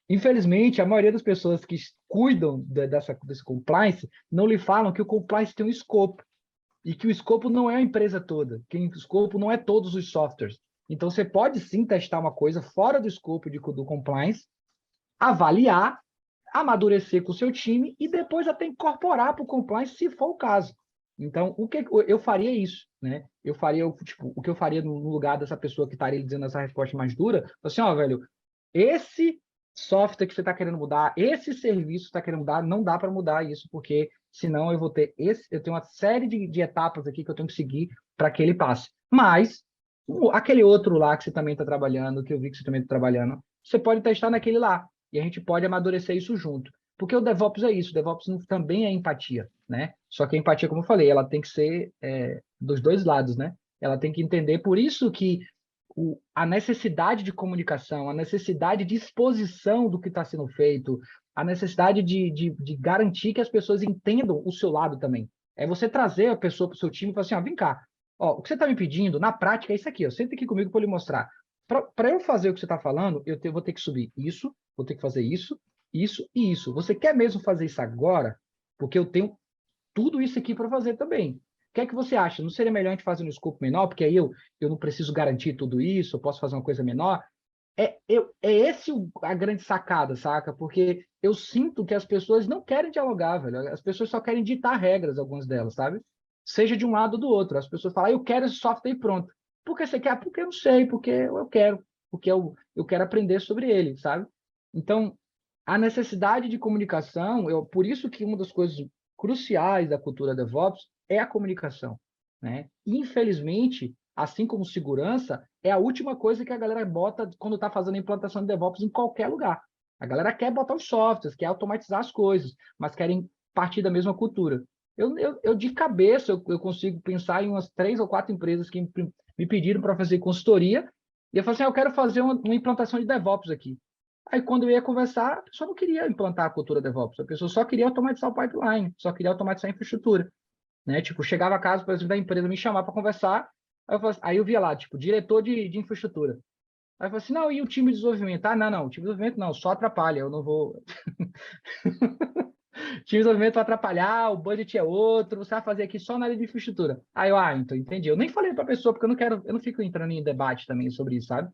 infelizmente, a maioria das pessoas que cuidam desse compliance não lhe falam que o compliance tem um escopo, e que o escopo não é a empresa toda, que o escopo não é todos os softwares. Então, você pode sim testar uma coisa fora do escopo do compliance, avaliar, amadurecer com o seu time e depois até incorporar para o compliance, se for o caso. Então, o que eu faria isso, né? Eu faria, tipo, o que eu faria no lugar dessa pessoa que estaria dizendo essa resposta mais dura, assim, ó, velho, esse software que você está querendo mudar, esse serviço que você está querendo mudar, não dá para mudar isso, porque senão eu tenho uma série de etapas aqui que eu tenho que seguir para que ele passe. Mas, aquele outro lá que você também está trabalhando, que eu vi que você também está trabalhando, você pode testar naquele lá, e a gente pode amadurecer isso junto. Porque o DevOps é isso, o DevOps também é empatia, né? Só que a empatia, como eu falei, ela tem que ser dos dois lados, né? Ela tem que entender, por isso que a necessidade de comunicação, a necessidade de exposição do que está sendo feito, a necessidade de garantir que as pessoas entendam o seu lado também. É você trazer a pessoa para o seu time e falar assim, ó, vem cá, ó, o que você está me pedindo, na prática, é isso aqui, ó, senta aqui comigo para eu lhe mostrar. Para eu fazer o que você está falando, vou ter que subir isso, vou ter que fazer isso, isso e isso. Você quer mesmo fazer isso agora? Porque eu tenho tudo isso aqui para fazer também. O que é que você acha? Não seria melhor a gente fazer no escopo menor? Porque aí eu não preciso garantir tudo isso, eu posso fazer uma coisa menor? É esse a grande sacada, saca? Porque eu sinto que as pessoas não querem dialogar, velho. As pessoas só querem ditar regras, algumas delas, sabe? Seja de um lado ou do outro. As pessoas falam, eu quero esse software e pronto. Por que você quer? Porque eu não sei, porque eu quero. Porque eu quero aprender sobre ele, sabe? Então, a necessidade de comunicação, por isso que uma das coisas cruciais da cultura DevOps é a comunicação, né? Infelizmente, assim como segurança, é a última coisa que a galera bota quando está fazendo a implantação de DevOps em qualquer lugar. A galera quer botar os softwares, quer automatizar as coisas, mas querem partir da mesma cultura. Eu de cabeça, eu consigo pensar em umas 3 ou 4 empresas que me pediram para fazer consultoria, e eu falei assim, eu quero fazer uma implantação de DevOps aqui. Aí, quando eu ia conversar, a pessoa não queria implantar a cultura DevOps, a pessoa só queria automatizar o pipeline, só queria automatizar a infraestrutura. Né? Tipo, chegava a casa, por exemplo, da empresa me chamar para conversar, aí eu via lá, tipo, diretor de infraestrutura. Aí eu falei assim, não, e o time de desenvolvimento? Ah, não, o time de desenvolvimento não, só atrapalha, eu não vou... O time de desenvolvimento vai atrapalhar, o budget é outro, você vai fazer aqui só na área de infraestrutura. Aí eu, então entendi. Eu nem falei para a pessoa, porque eu não fico entrando em debate também sobre isso, sabe?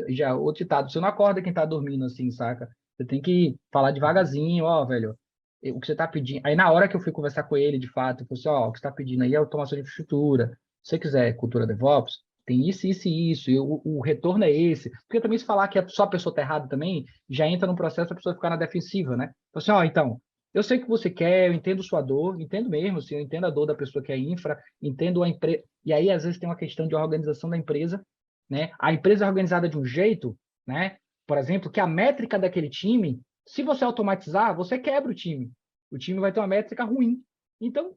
Já outro ditado, você não acorda quem tá dormindo assim, saca? Você tem que falar devagarzinho, ó, velho, o que você tá pedindo. Aí na hora que eu fui conversar com ele, de fato, eu falei assim, ó, o que você tá pedindo aí é automação de infraestrutura. Se você quiser cultura DevOps, tem isso, isso e isso, e o retorno é esse. Porque também se falar que só a pessoa tá errada também, já entra num processo a pessoa ficar na defensiva, né? Então, assim, ó, então, eu sei o que você quer, eu entendo sua dor, entendo mesmo, assim, eu entendo a dor da pessoa que é infra, entendo a empresa. E aí, às vezes, tem uma questão de organização da empresa, né? A empresa é organizada de um jeito, né? Por exemplo, que a métrica daquele time, se você automatizar, você quebra o time. O time vai ter uma métrica ruim. Então,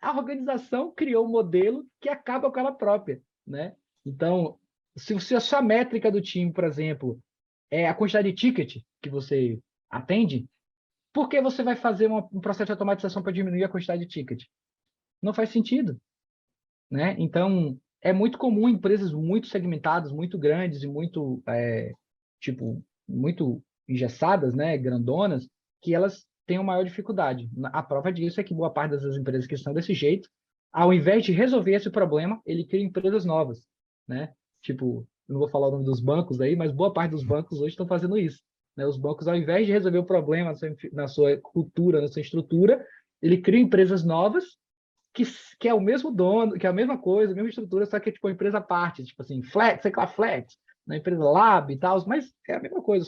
a organização criou um modelo que acaba com ela própria, né? Então, se a sua métrica do time, por exemplo, é a quantidade de ticket que você atende, por que você vai fazer um processo de automatização para diminuir a quantidade de ticket? Não faz sentido, né? Então, é muito comum empresas muito segmentadas, muito grandes e muito, muito engessadas, né? Grandonas, que elas tenham maior dificuldade. A prova disso é que boa parte das empresas que estão desse jeito, ao invés de resolver esse problema, ele cria empresas novas, né? Tipo, eu não vou falar o nome dos bancos aí, mas boa parte dos bancos hoje estão fazendo isso, né? Os bancos, ao invés de resolver o problema na sua cultura, na sua estrutura, ele cria empresas novas que é o mesmo dono, que é a mesma coisa, a mesma estrutura, só que é tipo uma empresa à parte, tipo assim, Flex, sei lá, Flex, na empresa Lab e tal, mas é a mesma coisa,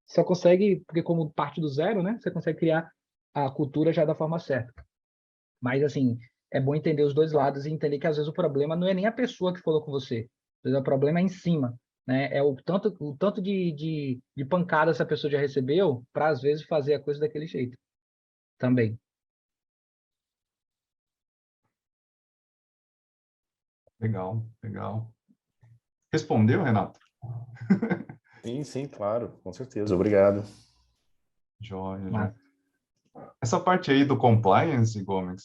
só consegue, porque como parte do zero, né, você consegue criar a cultura já da forma certa. Mas, assim, é bom entender os dois lados e entender que, às vezes, o problema não é nem a pessoa que falou com você, às vezes o problema é em cima, né, é o tanto de pancada essa pessoa já recebeu para, às vezes, fazer a coisa daquele jeito também. Legal, legal. Respondeu, Renato? Sim, claro, com certeza. Obrigado. Joia, Mas, joia. Essa parte aí do compliance, Gomes,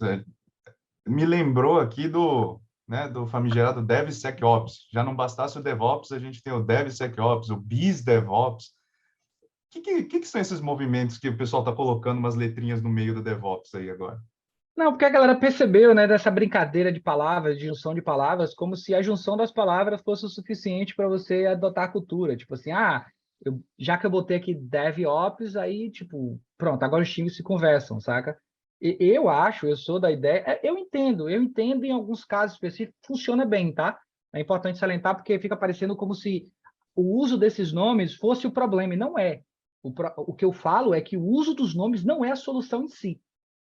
me lembrou aqui do famigerado DevSecOps. Já não bastasse o DevOps, a gente tem o DevSecOps, o BizDevOps. O que são esses movimentos que o pessoal está colocando umas letrinhas no meio do DevOps aí agora? não, porque a galera percebeu, né, dessa brincadeira de palavras, de junção de palavras, como se a junção das palavras fosse o suficiente para você adotar a cultura. Tipo assim, já que eu botei aqui DevOps, aí, tipo, pronto, agora os times se conversam, saca? Eu sou da ideia, eu entendo em alguns casos específicos, funciona bem, tá? É importante salientar porque fica parecendo como se o uso desses nomes fosse o problema, e não é. O que eu falo é que o uso dos nomes não é a solução em si.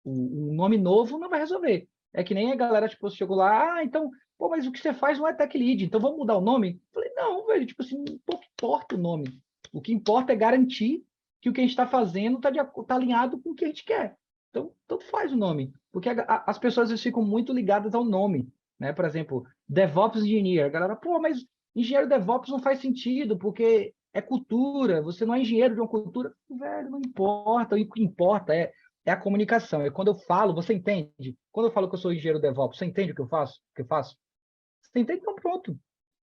O nome novo não vai resolver. É que nem a galera, tipo, chegou lá, então, pô, mas o que você faz não é tech lead, então vamos mudar o nome? Eu falei, não, velho, tipo assim, pouco importa o nome. O que importa é garantir que o que a gente está fazendo tá alinhado com o que a gente quer. Então, tanto faz o nome. Porque as pessoas eles ficam muito ligadas ao nome, né? Por exemplo, DevOps Engineer. A galera, pô, mas engenheiro DevOps não faz sentido, porque é cultura, você não é engenheiro de uma cultura. Velho, não importa. O que importa é a comunicação. É quando eu falo, você entende? Quando eu falo que eu sou engenheiro DevOps, você entende o que eu faço? O que eu faço? Você entende? Então pronto.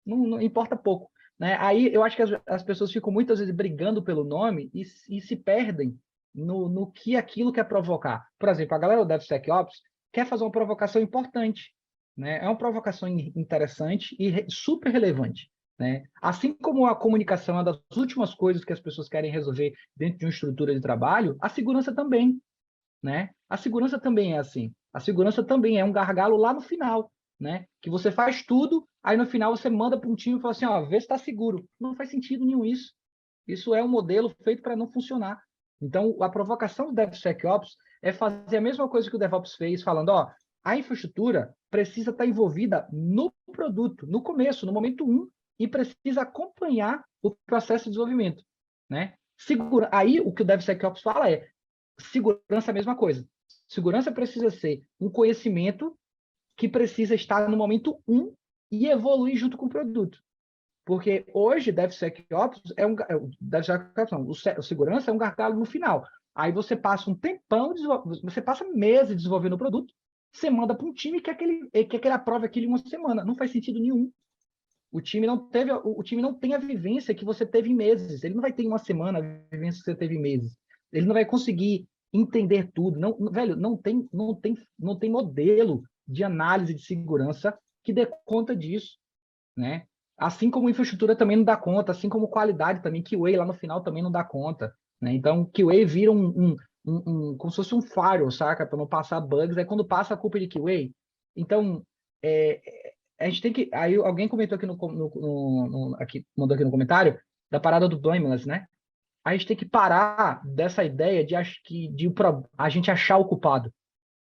Não importa pouco. Né? Aí eu acho que as pessoas ficam muitas vezes brigando pelo nome e se perdem no que aquilo quer provocar. Por exemplo, a galera do DevSecOps quer fazer uma provocação importante. Né? É uma provocação interessante e super relevante. Né? Assim como a comunicação é uma das últimas coisas que as pessoas querem resolver dentro de uma estrutura de trabalho, a segurança também. Né? A segurança também é assim. A segurança também é um gargalo lá no final, né? Que você faz tudo, aí no final você manda para um time e fala assim, ó, vê se está seguro. Não faz sentido nenhum isso. Isso é um modelo feito para não funcionar. Então, a provocação do DevSecOps é fazer a mesma coisa que o DevOps fez, falando, ó, a infraestrutura precisa estar envolvida no produto, no começo, no momento 1, e precisa acompanhar o processo de desenvolvimento, né? Aí, o que o DevSecOps fala é, segurança é a mesma coisa. Segurança precisa ser um conhecimento que precisa estar no momento 1 e evoluir junto com o produto. Porque hoje, DevSecOps o segurança é um gargalo no final. Aí você passa um tempão, você passa meses desenvolvendo o produto, você manda para um time que aquele aprove aquilo em uma semana. Não faz sentido nenhum. O time não tem a vivência que você teve em meses. Ele não vai ter em uma semana a vivência que você teve em meses. Ele não vai conseguir entender tudo. Não, velho, não tem modelo de análise de segurança que dê conta disso, né? Assim como infraestrutura também não dá conta, assim como qualidade também, QA lá no final também não dá conta, né? Então, QA vira como se fosse um firewall, saca? Para não passar bugs, aí quando passa a culpa de QA. Então, a gente tem que... Aí alguém comentou aqui aqui, mandou aqui no comentário da parada do blameless, né? A gente tem que parar dessa ideia de a gente achar o culpado.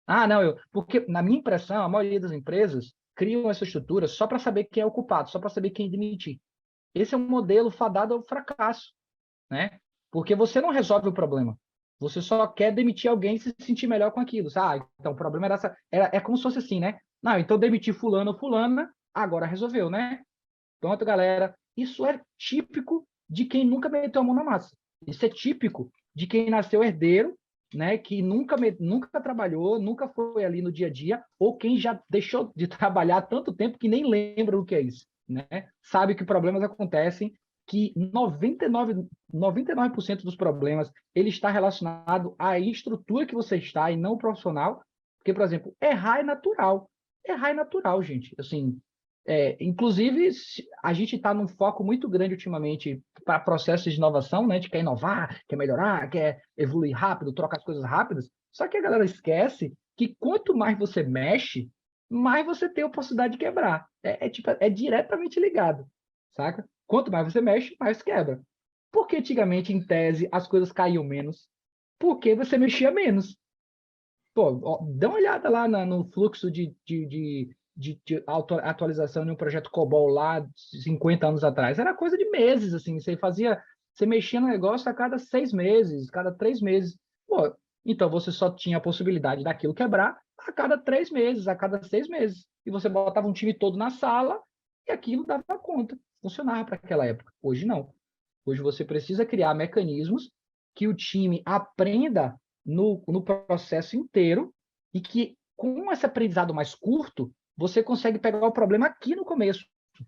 Não, porque na minha impressão, a maioria das empresas, criam essa estrutura só para saber quem é o culpado, só para saber quem demitir. Esse é um modelo fadado ao fracasso, né? Porque você não resolve o problema. Você só quer demitir alguém e se sentir melhor com aquilo. Então o problema era essa. É como se fosse assim, né? Não, então demitir fulano ou fulana, agora resolveu, né? Pronto, galera. Isso é típico de quem nunca meteu a mão na massa. Isso é típico de quem nasceu herdeiro, né? Que nunca trabalhou, nunca foi ali no dia a dia, ou quem já deixou de trabalhar há tanto tempo que nem lembra o que é isso, né? Sabe que problemas acontecem, que 99% dos problemas ele está relacionado à estrutura que você está e não o profissional. Porque, por exemplo, errar é natural. Errar é natural, gente. Assim, inclusive, a gente está num foco muito grande ultimamente para processos de inovação, né? A gente quer inovar, quer melhorar, quer evoluir rápido, trocar as coisas rápidas. Só que a galera esquece que quanto mais você mexe, mais você tem a oportunidade de quebrar. É diretamente ligado, saca? Quanto mais você mexe, mais quebra. Por que antigamente, em tese, as coisas caíam menos? Porque você mexia menos. Pô, ó, dá uma olhada lá no fluxo de atualização de um projeto COBOL lá 50 anos atrás. Era coisa de meses, assim. Você mexia no negócio a cada 6 meses, cada 3 meses. Pô, então você só tinha a possibilidade daquilo quebrar a cada 3 meses, a cada 6 meses. E você botava um time todo na sala e aquilo dava conta. Funcionava para aquela época. Hoje não. Hoje você precisa criar mecanismos que o time aprenda no processo inteiro e que, com esse aprendizado mais curto, você consegue pegar o problema aqui no começo,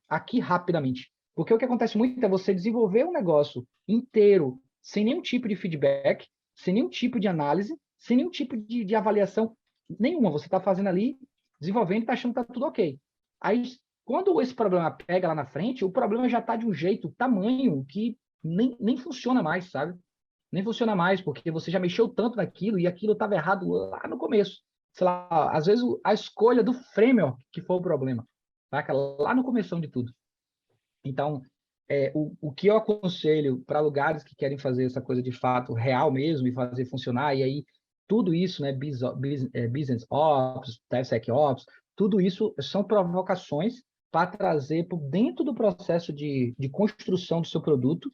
aqui rapidamente. Porque o que acontece muito é você desenvolver um negócio inteiro, sem nenhum tipo de feedback, sem nenhum tipo de análise, sem nenhum tipo de avaliação nenhuma. Você está fazendo ali, desenvolvendo e está achando que está tudo ok. Aí, quando esse problema pega lá na frente, o problema já está de um jeito, tamanho, que nem funciona mais, sabe? Nem funciona mais, porque você já mexeu tanto naquilo e aquilo estava errado lá no começo. Sei lá, às vezes a escolha do framework que foi o problema, saca? Lá no começo de tudo. Então, o que eu aconselho para lugares que querem fazer essa coisa de fato real mesmo e fazer funcionar, e aí tudo isso, né, Business Ops, DevSecOps, tudo isso são provocações para trazer por dentro do processo de construção do seu produto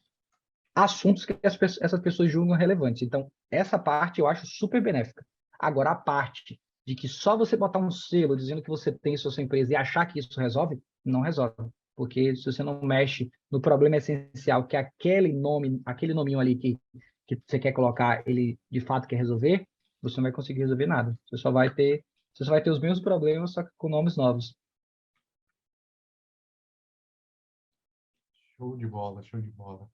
assuntos que essas pessoas julgam relevantes. Então, essa parte eu acho super benéfica. Agora, a parte de que só você botar um selo dizendo que você tem sua empresa e achar que isso resolve, não resolve. Porque se você não mexe no problema essencial, que é aquele nominho ali que você quer colocar, ele de fato quer resolver, você não vai conseguir resolver nada. Você só vai ter os mesmos problemas, só que com nomes novos. Show de bola, show de bola.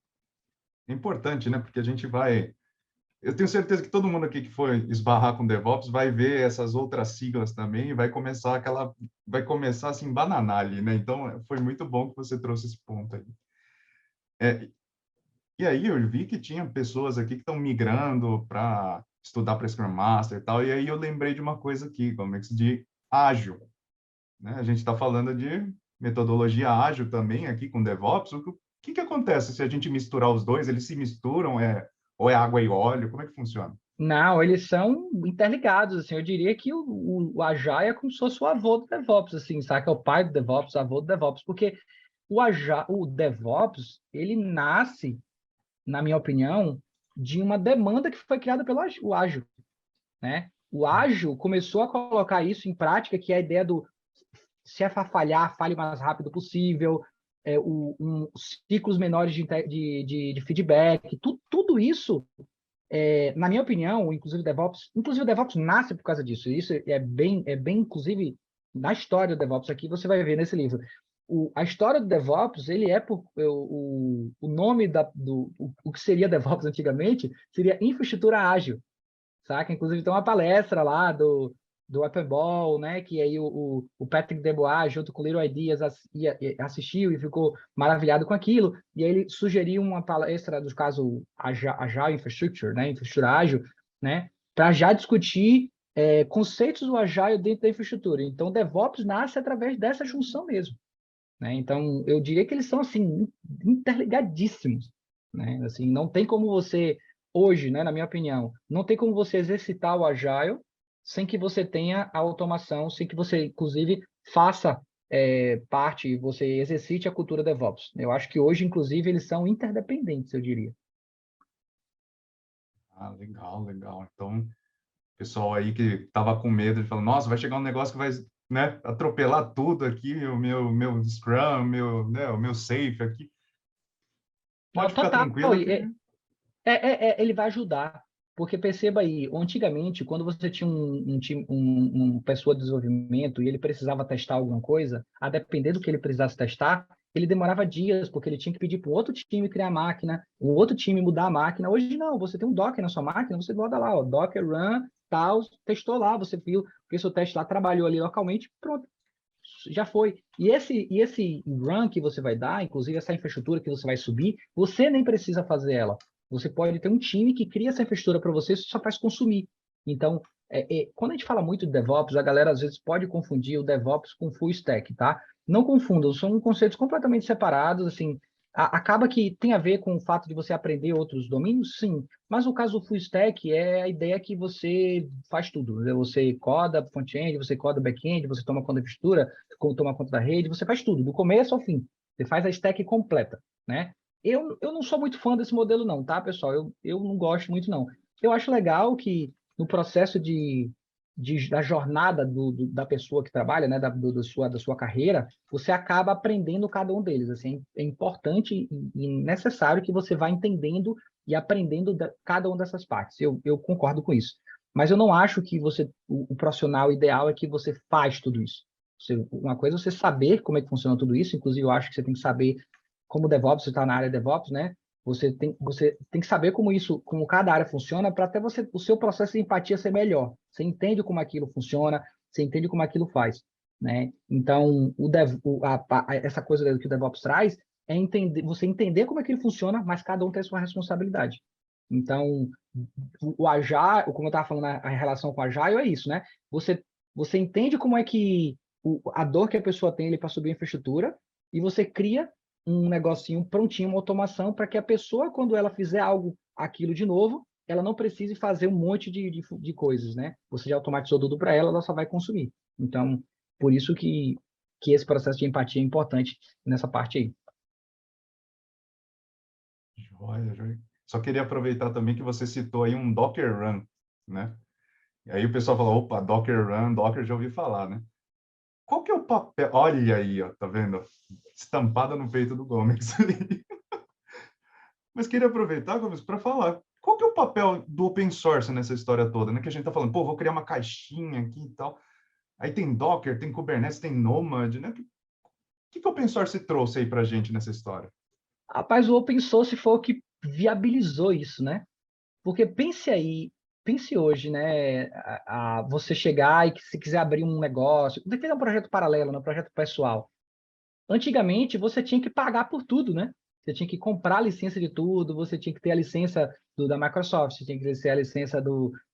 É importante, né? Porque a gente vai... Eu tenho certeza que todo mundo aqui que for esbarrar com DevOps vai ver essas outras siglas também e vai começar a se embananar ali, né? Então, foi muito bom que você trouxe esse ponto aí. E aí, eu vi que tinha pessoas aqui que estão migrando para estudar para Scrum Master e tal, e aí eu lembrei de uma coisa aqui, como é que se diz? Ágil, né? A gente está falando de metodologia ágil também aqui com DevOps. O que acontece se a gente misturar os dois? Eles se misturam? Ou é água e óleo? Como é que funciona? Não, eles são interligados, assim, eu diria que o Agile é como se fosse o avô do DevOps, assim, sabe? É o pai do DevOps, o avô do DevOps, porque o DevOps, ele nasce, na minha opinião, de uma demanda que foi criada pelo o Ágil, né? O Ágil começou a colocar isso em prática, que é a ideia do se é para falhar, fale o mais rápido possível, ciclos menores de feedback, tudo isso, na minha opinião, inclusive o DevOps nasce por causa disso. Isso é bem, inclusive, na história do DevOps aqui, você vai ver nesse livro. A história do DevOps, ele o nome o que seria DevOps antigamente, seria infraestrutura ágil, saca? Inclusive tem uma palestra lá do Apple, né? Que aí o Patrick Debois, junto com o Little Ideas, assistiu e ficou maravilhado com aquilo. E aí ele sugeriu uma palestra, do caso Agile Infrastructure, né? Infraestrutura ágil, né? Para já discutir conceitos do Agile dentro da infraestrutura. Então, o DevOps nasce através dessa junção mesmo, né? Então, eu diria que eles são, assim, interligadíssimos, né? Assim, não tem como você, hoje, né, na minha opinião, não tem como você exercitar o Agile sem que você tenha a automação, sem que você, inclusive, faça parte, você exercite a cultura DevOps. Eu acho que hoje, inclusive, eles são interdependentes, eu diria. Ah, legal, legal. Então, pessoal aí que estava com medo de falar, nossa, vai chegar um negócio que vai, né, atropelar tudo aqui, o meu Scrum, o meu Safe aqui. Não, Pode ficar total. tranquilo que... Ele vai ajudar, porque perceba aí, antigamente, quando você tinha um time, um pessoa de desenvolvimento e ele precisava testar alguma coisa, a depender do que ele precisasse testar, ele demorava dias, porque ele tinha que pedir para o outro time criar a máquina, o outro time mudar a máquina. Hoje não, você tem um Docker na sua máquina, você roda lá, ó, Docker Run, tal, testou lá, você viu, fez seu teste lá, trabalhou ali localmente, pronto, já foi. E esse run que você vai dar, inclusive essa infraestrutura que você vai subir, você nem precisa fazer ela. Você pode ter um time que cria essa infraestrutura para você, você só faz consumir. Então, quando a gente fala muito de DevOps, a galera às vezes pode confundir o DevOps com Full Stack, tá? Não confundam, são conceitos completamente separados, assim, acaba que tem a ver com o fato de você aprender outros domínios, sim, mas o caso do Full Stack é a ideia que você faz tudo, né? Você coda front-end, você coda back-end, você toma conta da infraestrutura, toma conta da rede, você faz tudo, do começo ao fim. Você faz a stack completa, né? Eu não sou muito fã desse modelo não, tá, pessoal? Eu não gosto muito não. Eu acho legal que no processo da jornada da pessoa que trabalha, né, da sua carreira, você acaba aprendendo cada um deles. Assim, é importante e necessário que você vá entendendo e aprendendo cada uma dessas partes. Eu concordo com isso. Mas eu não acho que o profissional ideal é que você faz tudo isso. Uma coisa é você saber como é que funciona tudo isso, inclusive eu acho que você tem que saber como DevOps, você está na área DevOps, né? Você tem que saber como cada área funciona, para até o seu processo de empatia ser melhor. Você entende como aquilo funciona, você entende como aquilo faz, né? Então, essa coisa que o DevOps traz é você entender como aquilo funciona, mas cada um tem a sua responsabilidade. Então, o Agile, como eu estava falando, a relação com o Agile é isso, né? Você entende como é que a dor que a pessoa tem ali para subir a infraestrutura e você cria um negocinho prontinho, uma automação, para que a pessoa, quando ela fizer aquilo de novo, ela não precise fazer um monte de coisas, né? Você já automatizou tudo para ela, ela só vai consumir. Então, por isso que esse processo de empatia é importante nessa parte aí. Joia, joia. Só queria aproveitar também que você citou aí um Docker Run, né? E aí o pessoal falou, opa, Docker Run, Docker já ouvi falar, né? Qual que é o papel? Olha aí, ó, tá vendo? Estampada no peito do Gomes ali. Mas queria aproveitar, Gomes, para falar. Qual que é o papel do open source nessa história toda, né? Que a gente tá falando, pô, vou criar uma caixinha aqui e tal. Aí tem Docker, tem Kubernetes, tem Nomad, né? O que o open source trouxe aí pra gente nessa história? Rapaz, o open source foi o que viabilizou isso, né? Porque pense hoje, né? Você chegar e que se quiser abrir um negócio, você quiser um projeto paralelo, né, um projeto pessoal. Antigamente, você tinha que pagar por tudo, né? Você tinha que comprar a licença de tudo, você tinha que ter a licença da Microsoft, você tinha que ter a licença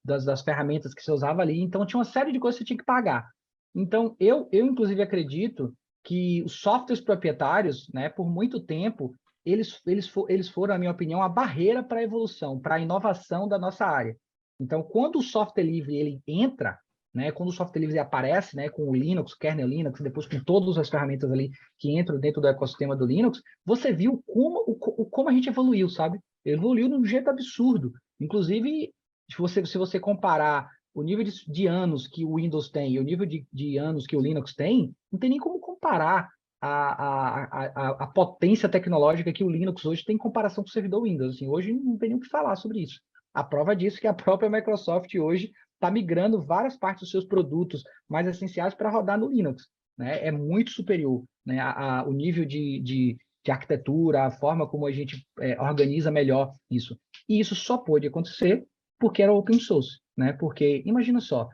das ferramentas que você usava ali. Então, tinha uma série de coisas que você tinha que pagar. Então, eu inclusive, acredito que os softwares proprietários, né, por muito tempo, eles foram, na minha opinião, a barreira para a evolução, para a inovação da nossa área. Então, quando o software livre ele entra, né, quando o software livre aparece, né, com o Linux, o kernel Linux, depois com todas as ferramentas ali que entram dentro do ecossistema do Linux, você viu como a gente evoluiu, sabe? Evoluiu de um jeito absurdo. Inclusive, se você comparar o nível de anos que o Windows tem e o nível de anos que o Linux tem, não tem nem como comparar a potência tecnológica que o Linux hoje tem em comparação com o servidor Windows. Assim, hoje não tem nem o que falar sobre isso. A prova disso é que a própria Microsoft hoje está migrando várias partes dos seus produtos mais essenciais para rodar no Linux. Né? É muito superior, né? O nível de arquitetura, a forma como a gente organiza melhor isso. E isso só pôde acontecer porque era open source. Né? Porque, imagina só,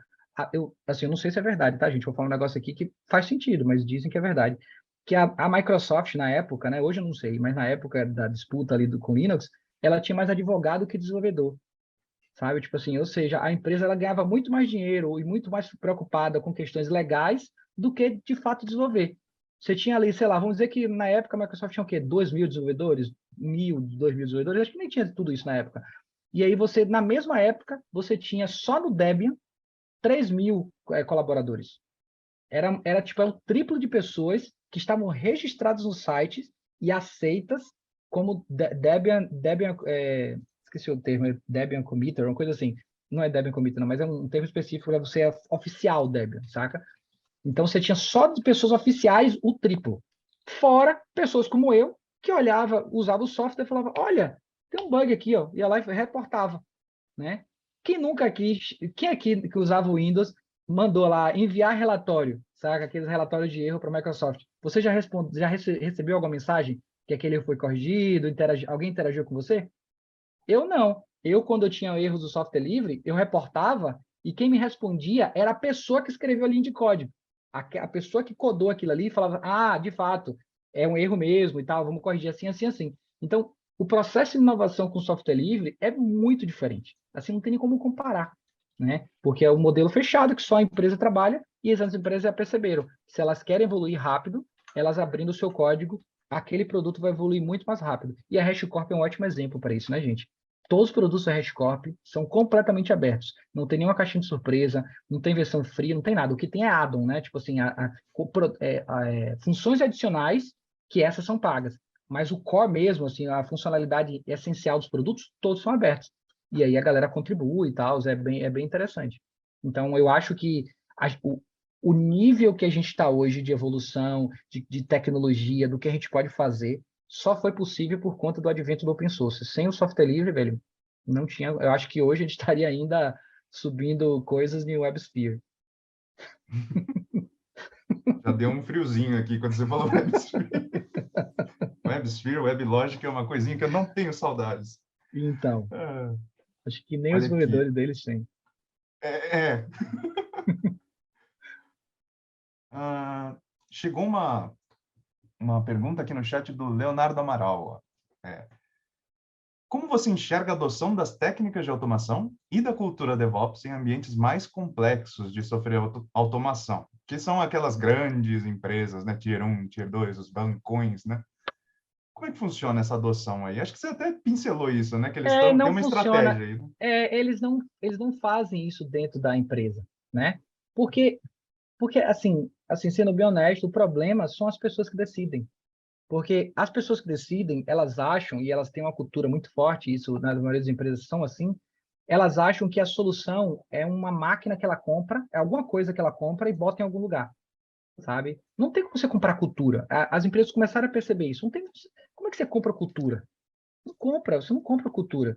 eu não sei se é verdade, tá, gente? Vou falar um negócio aqui que faz sentido, mas dizem que é verdade. Que a Microsoft, na época, né? Hoje eu não sei, mas na época da disputa ali com Linux, ela tinha mais advogado que desenvolvedor. Sabe? Tipo assim, ou seja, a empresa ela ganhava muito mais dinheiro e muito mais preocupada com questões legais do que, de fato, desenvolver. Você tinha ali, sei lá, vamos dizer que na época a Microsoft tinha o quê? 2.000 desenvolvedores? 2.000 desenvolvedores? Acho que nem tinha tudo isso na época. E aí você, na mesma época, você tinha só no Debian 3.000 colaboradores. era tipo, o triplo de pessoas que estavam registradas no site e aceitas como Debian, esqueci o termo, Debian Committer, uma coisa assim. Não é Debian Committer, não, mas é um termo específico para você oficial Debian, saca? Então, você tinha só de pessoas oficiais o triplo. Fora pessoas como eu, que usava o software e falava, olha, tem um bug aqui, ó, ia lá e reportava, né? Quem aqui que usava o Windows mandou lá enviar relatório, saca? Aqueles relatórios de erro para a Microsoft. Você recebeu alguma mensagem que aquele erro foi corrigido, alguém interagiu com você? Eu não. Quando eu tinha erros do software livre, eu reportava e quem me respondia era a pessoa que escreveu a linha de código. A pessoa que codou aquilo ali falava, de fato, é um erro mesmo e tal, vamos corrigir assim, assim, assim. Então, o processo de inovação com software livre é muito diferente. Assim, não tem nem como comparar, né? Porque é um modelo fechado que só a empresa trabalha e as empresas já perceberam. Se elas querem evoluir rápido, elas abrindo o seu código, aquele produto vai evoluir muito mais rápido. E a HashiCorp é um ótimo exemplo para isso, né, gente? Todos os produtos da HashiCorp são completamente abertos. Não tem nenhuma caixinha de surpresa, não tem versão fria, não tem nada. O que tem é add-on, né? Tipo assim, funções adicionais, que essas são pagas. Mas o core mesmo, assim, a funcionalidade essencial dos produtos, todos são abertos. E aí a galera contribui e tal, é bem interessante. Então, eu acho que o nível que a gente está hoje de evolução, de tecnologia, do que a gente pode fazer, só foi possível por conta do advento do open source. Sem o software livre, velho, não tinha. Eu acho que hoje a gente estaria ainda subindo coisas no WebSphere. Já deu um friozinho aqui quando você falou WebSphere. WebSphere, WebLogic é uma coisinha que eu não tenho saudades. Então, acho que nem os Olha aqui. desenvolvedores deles têm. Chegou uma pergunta aqui no chat do Leonardo Amaral. Como você enxerga a adoção das técnicas de automação e da cultura DevOps em ambientes mais complexos de sofrer automação? Que são aquelas grandes empresas, né? Tier 1, Tier 2, os bancões, né? Como é que funciona essa adoção aí? Acho que você até pincelou isso, né? Que eles têm Não uma funciona. estratégia aí. Né? Eles não fazem isso dentro da empresa, né? Porque assim, sendo bem honesto, o problema são as pessoas que decidem. Porque as pessoas que decidem, elas acham, e elas têm uma cultura muito forte, isso na maioria das empresas são assim, elas acham que a solução é uma máquina que ela compra, é alguma coisa que ela compra e bota em algum lugar, sabe? Não tem como você comprar cultura. As empresas começaram a perceber isso. Não tem, como é que você compra cultura? Você não compra cultura.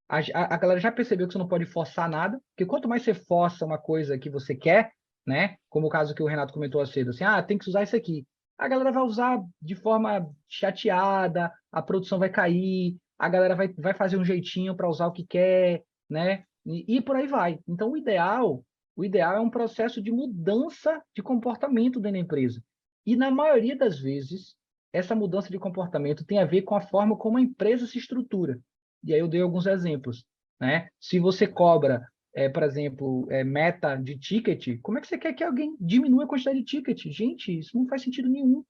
A galera já percebeu que você não pode forçar nada, porque quanto mais você força uma coisa que você quer, né? Como o caso que o Renato comentou cedo, assim, tem que usar isso aqui. A galera vai usar de forma chateada, a produção vai cair, a galera vai fazer um jeitinho para usar o que quer, né? E por aí vai. Então, o ideal é um processo de mudança de comportamento dentro da empresa. E na maioria das vezes, essa mudança de comportamento tem a ver com a forma como a empresa se estrutura. E aí eu dei alguns exemplos, né? Se você cobra, por exemplo, meta de ticket, como é que você quer que alguém diminua a quantidade de ticket? Gente, isso não faz sentido nenhum.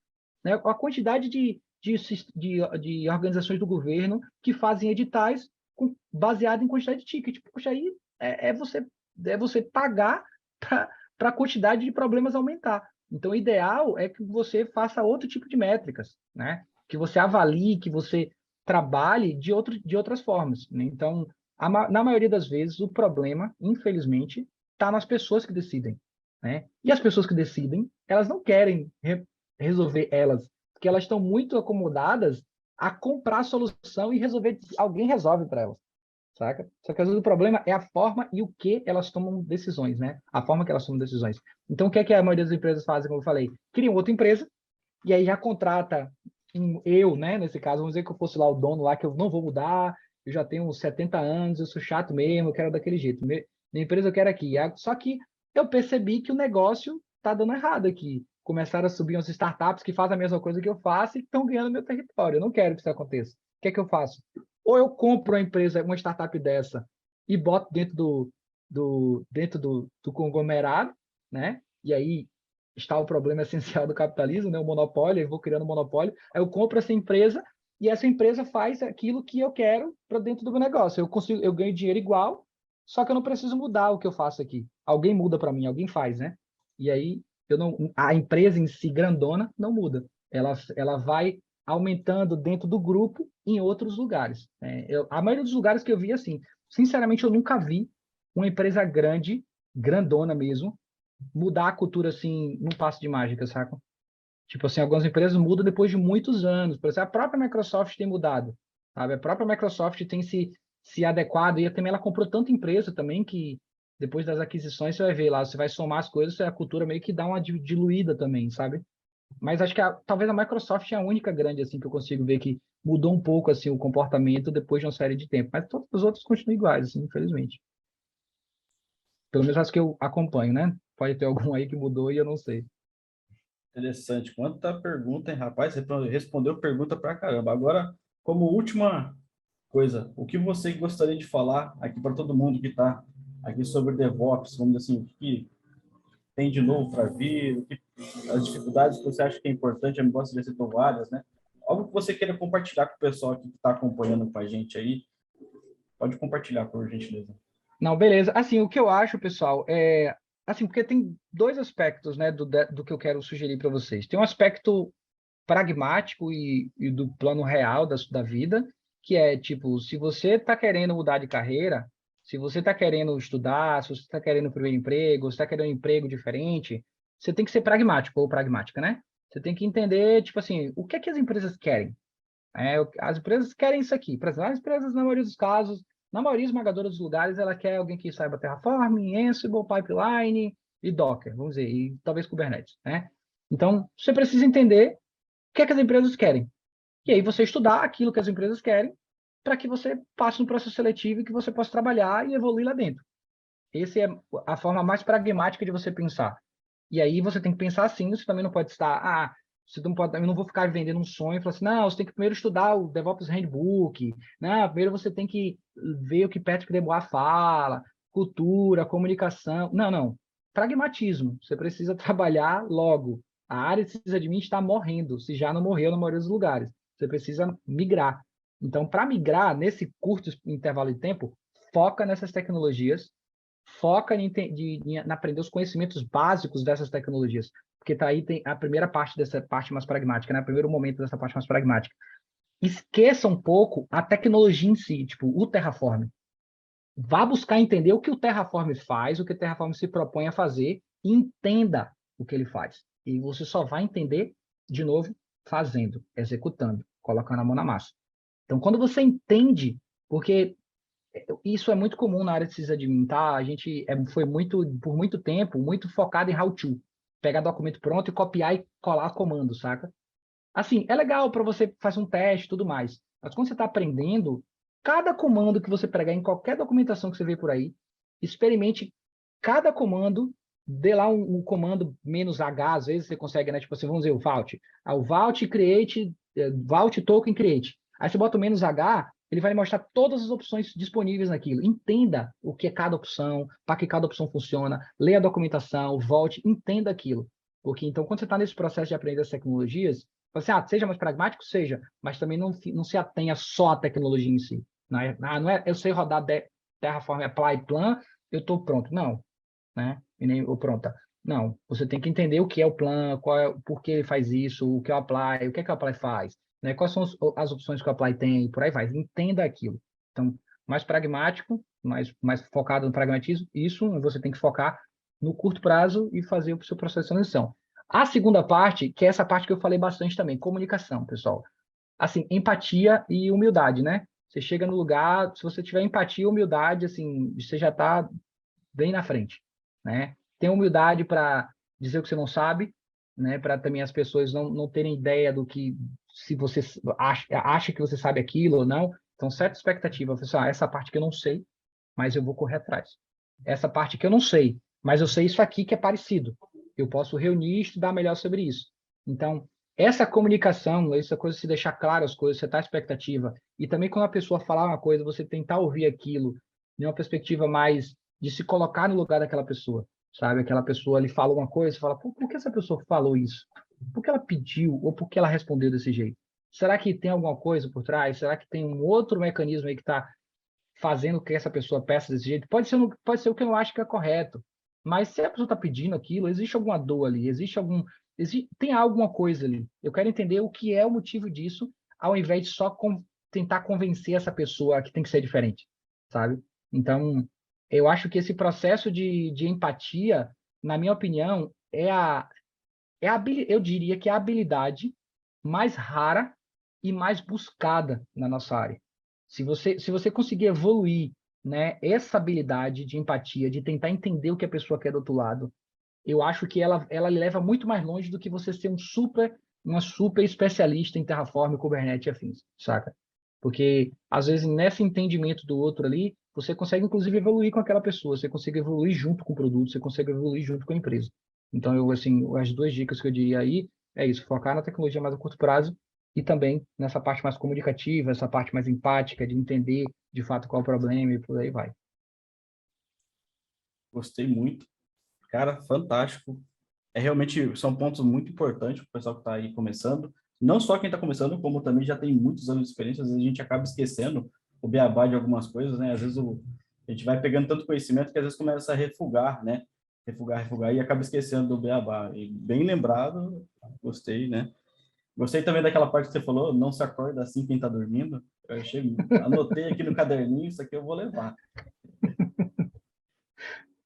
Né? A quantidade de organizações do governo que fazem editais baseado em quantidade de ticket. Poxa, aí é você pagar para a quantidade de problemas aumentar. Então, o ideal é que você faça outro tipo de métricas, né? Que você avalie, que você trabalhe de outras formas. Né? Então, na maioria das vezes, o problema, infelizmente, está nas pessoas que decidem. Né? E as pessoas que decidem, elas não querem resolver elas, porque elas estão muito acomodadas a comprar a solução e resolver, alguém resolve para elas. Saca? Só que às vezes o problema é a forma e o que elas tomam decisões, né? A forma que elas tomam decisões. Então, o que é que a maioria das empresas fazem, como eu falei? Criam outra empresa e aí já contrata né? Nesse caso, vamos dizer que eu fosse lá o dono lá, que eu não vou mudar, eu já tenho uns 70 anos, eu sou chato mesmo, eu quero daquele jeito. Minha empresa eu quero aqui. Só que eu percebi que o negócio está dando errado aqui. Começaram a subir umas startups que fazem a mesma coisa que eu faço e estão ganhando meu território. Eu não quero que isso aconteça. O que é que eu faço? Ou eu compro uma startup dessa e boto dentro do conglomerado, né? E aí está o problema essencial do capitalismo, né? O monopólio, eu vou criando um monopólio, aí eu compro essa empresa e essa empresa faz aquilo que eu quero para dentro do meu negócio. Eu ganho dinheiro igual, só que eu não preciso mudar o que eu faço aqui. Alguém muda para mim, alguém faz, né? E aí, a empresa em si, grandona, não muda. Ela vai aumentando dentro do grupo em outros lugares. A maioria dos lugares que eu vi, assim, sinceramente, eu nunca vi uma empresa grande, grandona mesmo, mudar a cultura, assim, num passo de mágica, saca? Tipo assim, algumas empresas mudam depois de muitos anos. Por exemplo, a própria Microsoft tem mudado, sabe? A própria Microsoft tem se adequado, e também ela comprou tanta empresa também que depois das aquisições você vai ver lá, você vai somar as coisas, a cultura meio que dá uma diluída também, sabe? Mas acho que talvez a Microsoft é a única grande assim que eu consigo ver que mudou um pouco assim o comportamento depois de uma série de tempo. Mas todos os outros continuam iguais, assim, infelizmente. Pelo menos as que eu acompanho, né? Pode ter algum aí que mudou e eu não sei. Interessante. Quanta pergunta, hein, rapaz? Você respondeu pergunta pra caramba. Agora, como última coisa, o que você gostaria de falar aqui para todo mundo que está aqui sobre DevOps, vamos dizer assim, o que tem de novo para vir, as dificuldades que você acha que é importante, eu gosto de citar várias, né? Algo que você queira compartilhar com o pessoal aqui que está acompanhando com a gente aí, pode compartilhar, por gentileza. Não, beleza. Assim, o que eu acho, pessoal, assim, porque tem dois aspectos, né, do que eu quero sugerir para vocês. Tem um aspecto pragmático e do plano real da vida, que é, tipo, se você está querendo mudar de carreira, se você está querendo estudar, se você está querendo um primeiro emprego, se está querendo um emprego diferente, você tem que ser pragmático ou pragmática, né? Você tem que entender, tipo assim, o que é que as empresas querem? As empresas querem isso aqui. Por exemplo, as empresas, na maioria dos casos, na maioria esmagadora dos lugares, ela quer alguém que saiba Terraform, Ansible, Pipeline e Docker, vamos dizer, e talvez Kubernetes, né? Então, você precisa entender o que é que as empresas querem. E aí você estudar aquilo que as empresas querem para que você passe um processo seletivo e que você possa trabalhar e evoluir lá dentro. Essa é a forma mais pragmática de você pensar. E aí você tem que pensar assim, você também não pode estar, você não pode, eu não vou ficar vendendo um sonho e falar assim, não, você tem que primeiro estudar o DevOps Handbook, não, primeiro você tem que ver o que Patrick Debois fala, cultura, comunicação. Não, não. Pragmatismo. Você precisa trabalhar logo. A área de sysadmin está morrendo, se já não morreu na maioria dos lugares. Você precisa migrar. Então, para migrar, nesse curto intervalo de tempo, foca nessas tecnologias, foca em aprender os conhecimentos básicos dessas tecnologias, porque tá aí tem a primeira parte dessa parte mais pragmática, né? O primeiro momento dessa parte mais pragmática. Esqueça um pouco a tecnologia em si, tipo o Terraform. Vá buscar entender o que o Terraform faz, o que o Terraform se propõe a fazer, e entenda o que ele faz. E você só vai entender, de novo, fazendo, executando, colocando a mão na massa. Então, quando você entende, porque isso é muito comum na área de sysadmin, tá? A gente foi por muito tempo, muito focado em how-to. Pegar documento pronto e copiar e colar comando, saca? Assim, é legal para você fazer um teste e tudo mais. Mas quando você está aprendendo, cada comando que você pregar em qualquer documentação que você vê por aí, experimente cada comando, dê lá um comando menos H, às vezes você consegue, né? Tipo assim, vamos dizer, o vault. O vault create, vault token create. Aí você bota o menos H, ele vai mostrar todas as opções disponíveis naquilo. Entenda o que é cada opção, para que cada opção funciona, leia a documentação, volte, entenda aquilo. Porque então, quando você está nesse processo de aprender as tecnologias, você, seja mais pragmático, seja, mas também não se atenha só à tecnologia em si. Não é eu sei rodar Terraform Apply Plan, eu estou pronto. Não, né? E nem ou pronta. Não, você tem que entender o que é o plan, por que ele faz isso, o que é o Apply, o que é que o Apply faz, né? Quais são as opções que o Apply tem, por aí vai. Entenda aquilo. Então, mais pragmático, mais focado no pragmatismo, isso você tem que focar no curto prazo e fazer o seu processo de transição. A segunda parte, que é essa parte que eu falei bastante também, comunicação, pessoal. Assim, empatia e humildade, né? Você chega no lugar, se você tiver empatia e humildade, assim, você já está bem na frente, né? Tem humildade para dizer o que você não sabe, né? Para também as pessoas não terem ideia do que, se você acha que você sabe aquilo ou não. Então, certa expectativa, pessoal, essa parte que eu não sei, mas eu vou correr atrás. Essa parte que eu não sei, mas eu sei isso aqui que é parecido. Eu posso reunir e estudar melhor sobre isso. Então, essa comunicação, essa coisa de se deixar claro as coisas, setar a expectativa, e também quando a pessoa falar uma coisa, você tentar ouvir aquilo de uma perspectiva mais de se colocar no lugar daquela pessoa, sabe? Aquela pessoa ali fala uma coisa, você fala, por que essa pessoa falou isso? Por que ela pediu ou por que ela respondeu desse jeito? Será que tem alguma coisa por trás? Será que tem um outro mecanismo aí que está fazendo que essa pessoa peça desse jeito? Pode ser o que eu não acho que é correto. mas se a pessoa está pedindo aquilo, existe alguma dor ali, tem alguma coisa ali. Eu quero entender o que é o motivo disso, ao invés de só tentar convencer essa pessoa que tem que ser diferente, sabe? Então, eu acho que esse processo de empatia, na minha opinião, eu diria que é a habilidade mais rara e mais buscada na nossa área. Se você conseguir evoluir, né, essa habilidade de empatia, de tentar entender o que a pessoa quer do outro lado, eu acho que ela leva muito mais longe do que você ser uma super especialista em Terraform, Kubernetes e afins, saca? Porque, às vezes, nesse entendimento do outro ali, você consegue, inclusive, evoluir com aquela pessoa, você consegue evoluir junto com o produto, você consegue evoluir junto com a empresa. Então, assim, as 2 dicas que eu diria aí é isso, focar na tecnologia mais a curto prazo e também nessa parte mais comunicativa, essa parte mais empática, de entender, de fato, qual é o problema e por aí vai. Gostei muito. Cara, fantástico. Realmente são pontos muito importantes para o pessoal que está aí começando. Não só quem está começando, como também já tem muitos anos de experiência, às vezes a gente acaba esquecendo o beabá de algumas coisas, né? Às vezes a gente vai pegando tanto conhecimento que às vezes começa a refugar, né? Refugar e acaba esquecendo do beabá. E bem lembrado, gostei, né? Gostei também daquela parte que você falou, não se acorda assim quem está dormindo. Eu achei, anotei aqui no caderninho, isso aqui eu vou levar.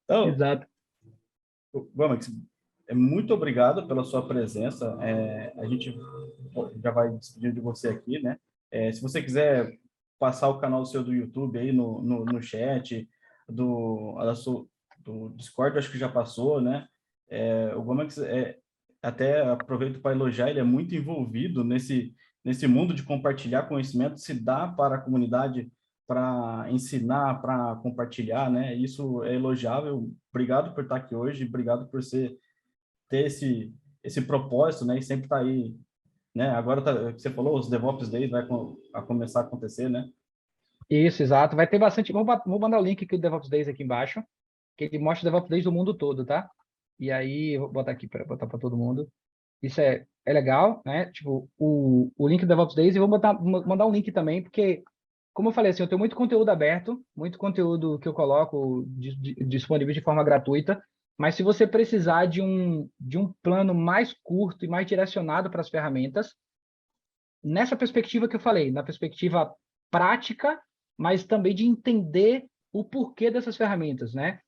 Então, Exato. vamos, muito obrigado pela sua presença. A gente já vai despedir de você aqui, né? Se você quiser passar o canal seu do YouTube aí no chat, do Discord, acho que já passou, né? O Gomex, até aproveito para elogiar, ele é muito envolvido nesse mundo de compartilhar conhecimento, se dá para a comunidade para ensinar, para compartilhar, né? Isso é elogiável. Obrigado por estar aqui hoje, obrigado por ter esse propósito, né? E sempre estar aí, né? Agora você falou, os DevOps Days vai começar a acontecer, né? Isso, exato. Vai ter bastante. Vou mandar o link aqui do DevOps Days aqui embaixo, que ele mostra o DevOps Days do mundo todo, tá? E aí, eu vou botar aqui para botar para todo mundo. Isso é legal, né? Tipo, o link do DevOps Days, e vou mandar um link também, porque, como eu falei assim, eu tenho muito conteúdo aberto, muito conteúdo que eu coloco disponível de forma gratuita, mas se você precisar de um plano mais curto e mais direcionado para as ferramentas, nessa perspectiva que eu falei, na perspectiva prática, mas também de entender o porquê dessas ferramentas, né?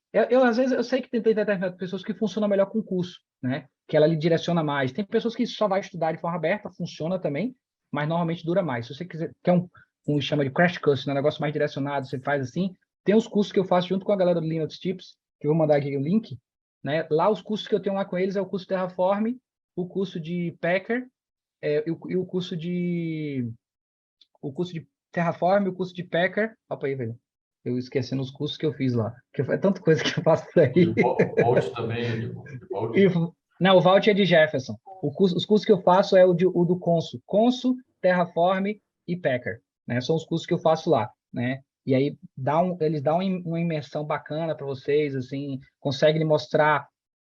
Às vezes, eu sei que tem determinadas pessoas que funcionam melhor com curso, né? Que ela lhe direciona mais. Tem pessoas que só vai estudar de forma aberta, funciona também, mas normalmente dura mais. Se você quer chama de crash course, né? Um negócio mais direcionado, você faz assim. Tem os cursos que eu faço junto com a galera do Linux Tips, que eu vou mandar aqui o link, né? Lá, os cursos que eu tenho lá com eles é o curso Terraform, o curso de Packer, e o curso de Terraform, o curso de Packer. Opa aí, velho. Eu esquecendo os cursos que eu fiz lá. Porque é tanta coisa que eu faço aí. Vault também, Vault. Não, o Vault é de Jefferson. Os cursos que eu faço é o do Consul, Terraform e Packer, né? São os cursos que eu faço lá, né? E aí eles dão uma imersão bacana para vocês, assim, conseguem mostrar.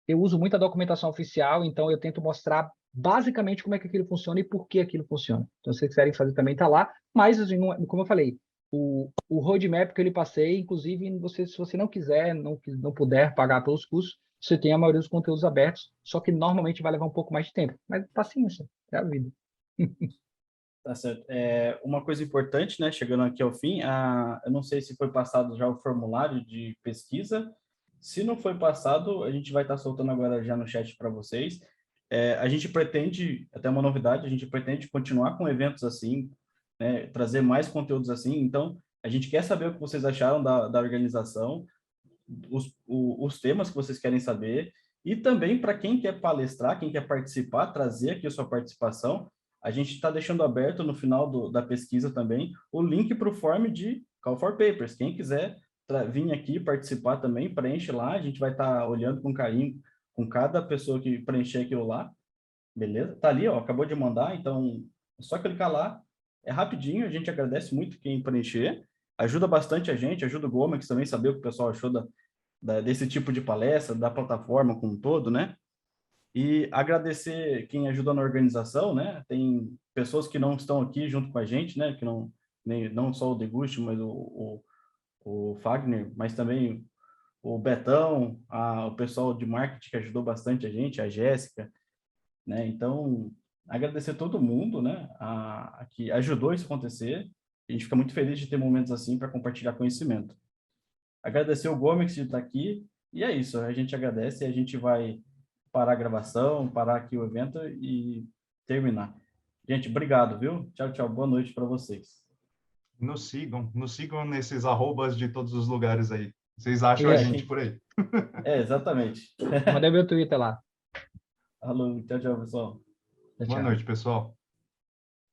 Eu uso muita documentação oficial, então eu tento mostrar basicamente como é que aquilo funciona e por que aquilo funciona. Então, se vocês quiserem fazer também, está lá. Mas, assim, como eu falei, o roadmap que eu lhe passei, inclusive, se você não quiser, não puder pagar pelos cursos, você tem a maioria dos conteúdos abertos, só que normalmente vai levar um pouco mais de tempo. Mas paciência, é a vida. Tá certo. Uma coisa importante, né? Chegando aqui ao fim, eu não sei se foi passado já o formulário de pesquisa. Se não foi passado, a gente vai estar soltando agora já no chat para vocês. A gente pretende, até uma novidade, a gente pretende continuar com eventos assim, né? Trazer mais conteúdos assim. Então, a gente quer saber o que vocês acharam da organização, os temas que vocês querem saber, e também para quem quer palestrar, quem quer participar, trazer aqui a sua participação. A gente está deixando aberto no final da pesquisa também o link para o form de Call for Papers. Quem quiser vir aqui participar também, preenche lá, a gente vai estar olhando com carinho com cada pessoa que preencher aquilo lá, beleza? Tá ali, ó, acabou de mandar, então é só clicar lá, é rapidinho, a gente agradece muito quem preencher, ajuda bastante a gente, ajuda o Gomes também saber o que o pessoal achou desse tipo de palestra, da plataforma como um todo, né? E agradecer quem ajuda na organização, né? Tem pessoas que não estão aqui junto com a gente, né? Que não só o Degusti, mas o Fagner, mas também o Betão, o pessoal de marketing que ajudou bastante a gente, a Jéssica, né? Então, agradecer todo mundo, né? Que ajudou isso a acontecer. A gente fica muito feliz de ter momentos assim para compartilhar conhecimento. Agradecer o Gomes de estar aqui. E é isso, a gente agradece e a gente vai parar a gravação, parar aqui o evento e terminar. Gente, obrigado, viu? Tchau, tchau. Boa noite para vocês. Nos sigam nesses arrobas de todos os lugares aí. Vocês acham a gente por aí. Exatamente. Mandei meu Twitter lá. Alô, tchau, tchau, pessoal. Tchau, Boa tchau. noite, pessoal.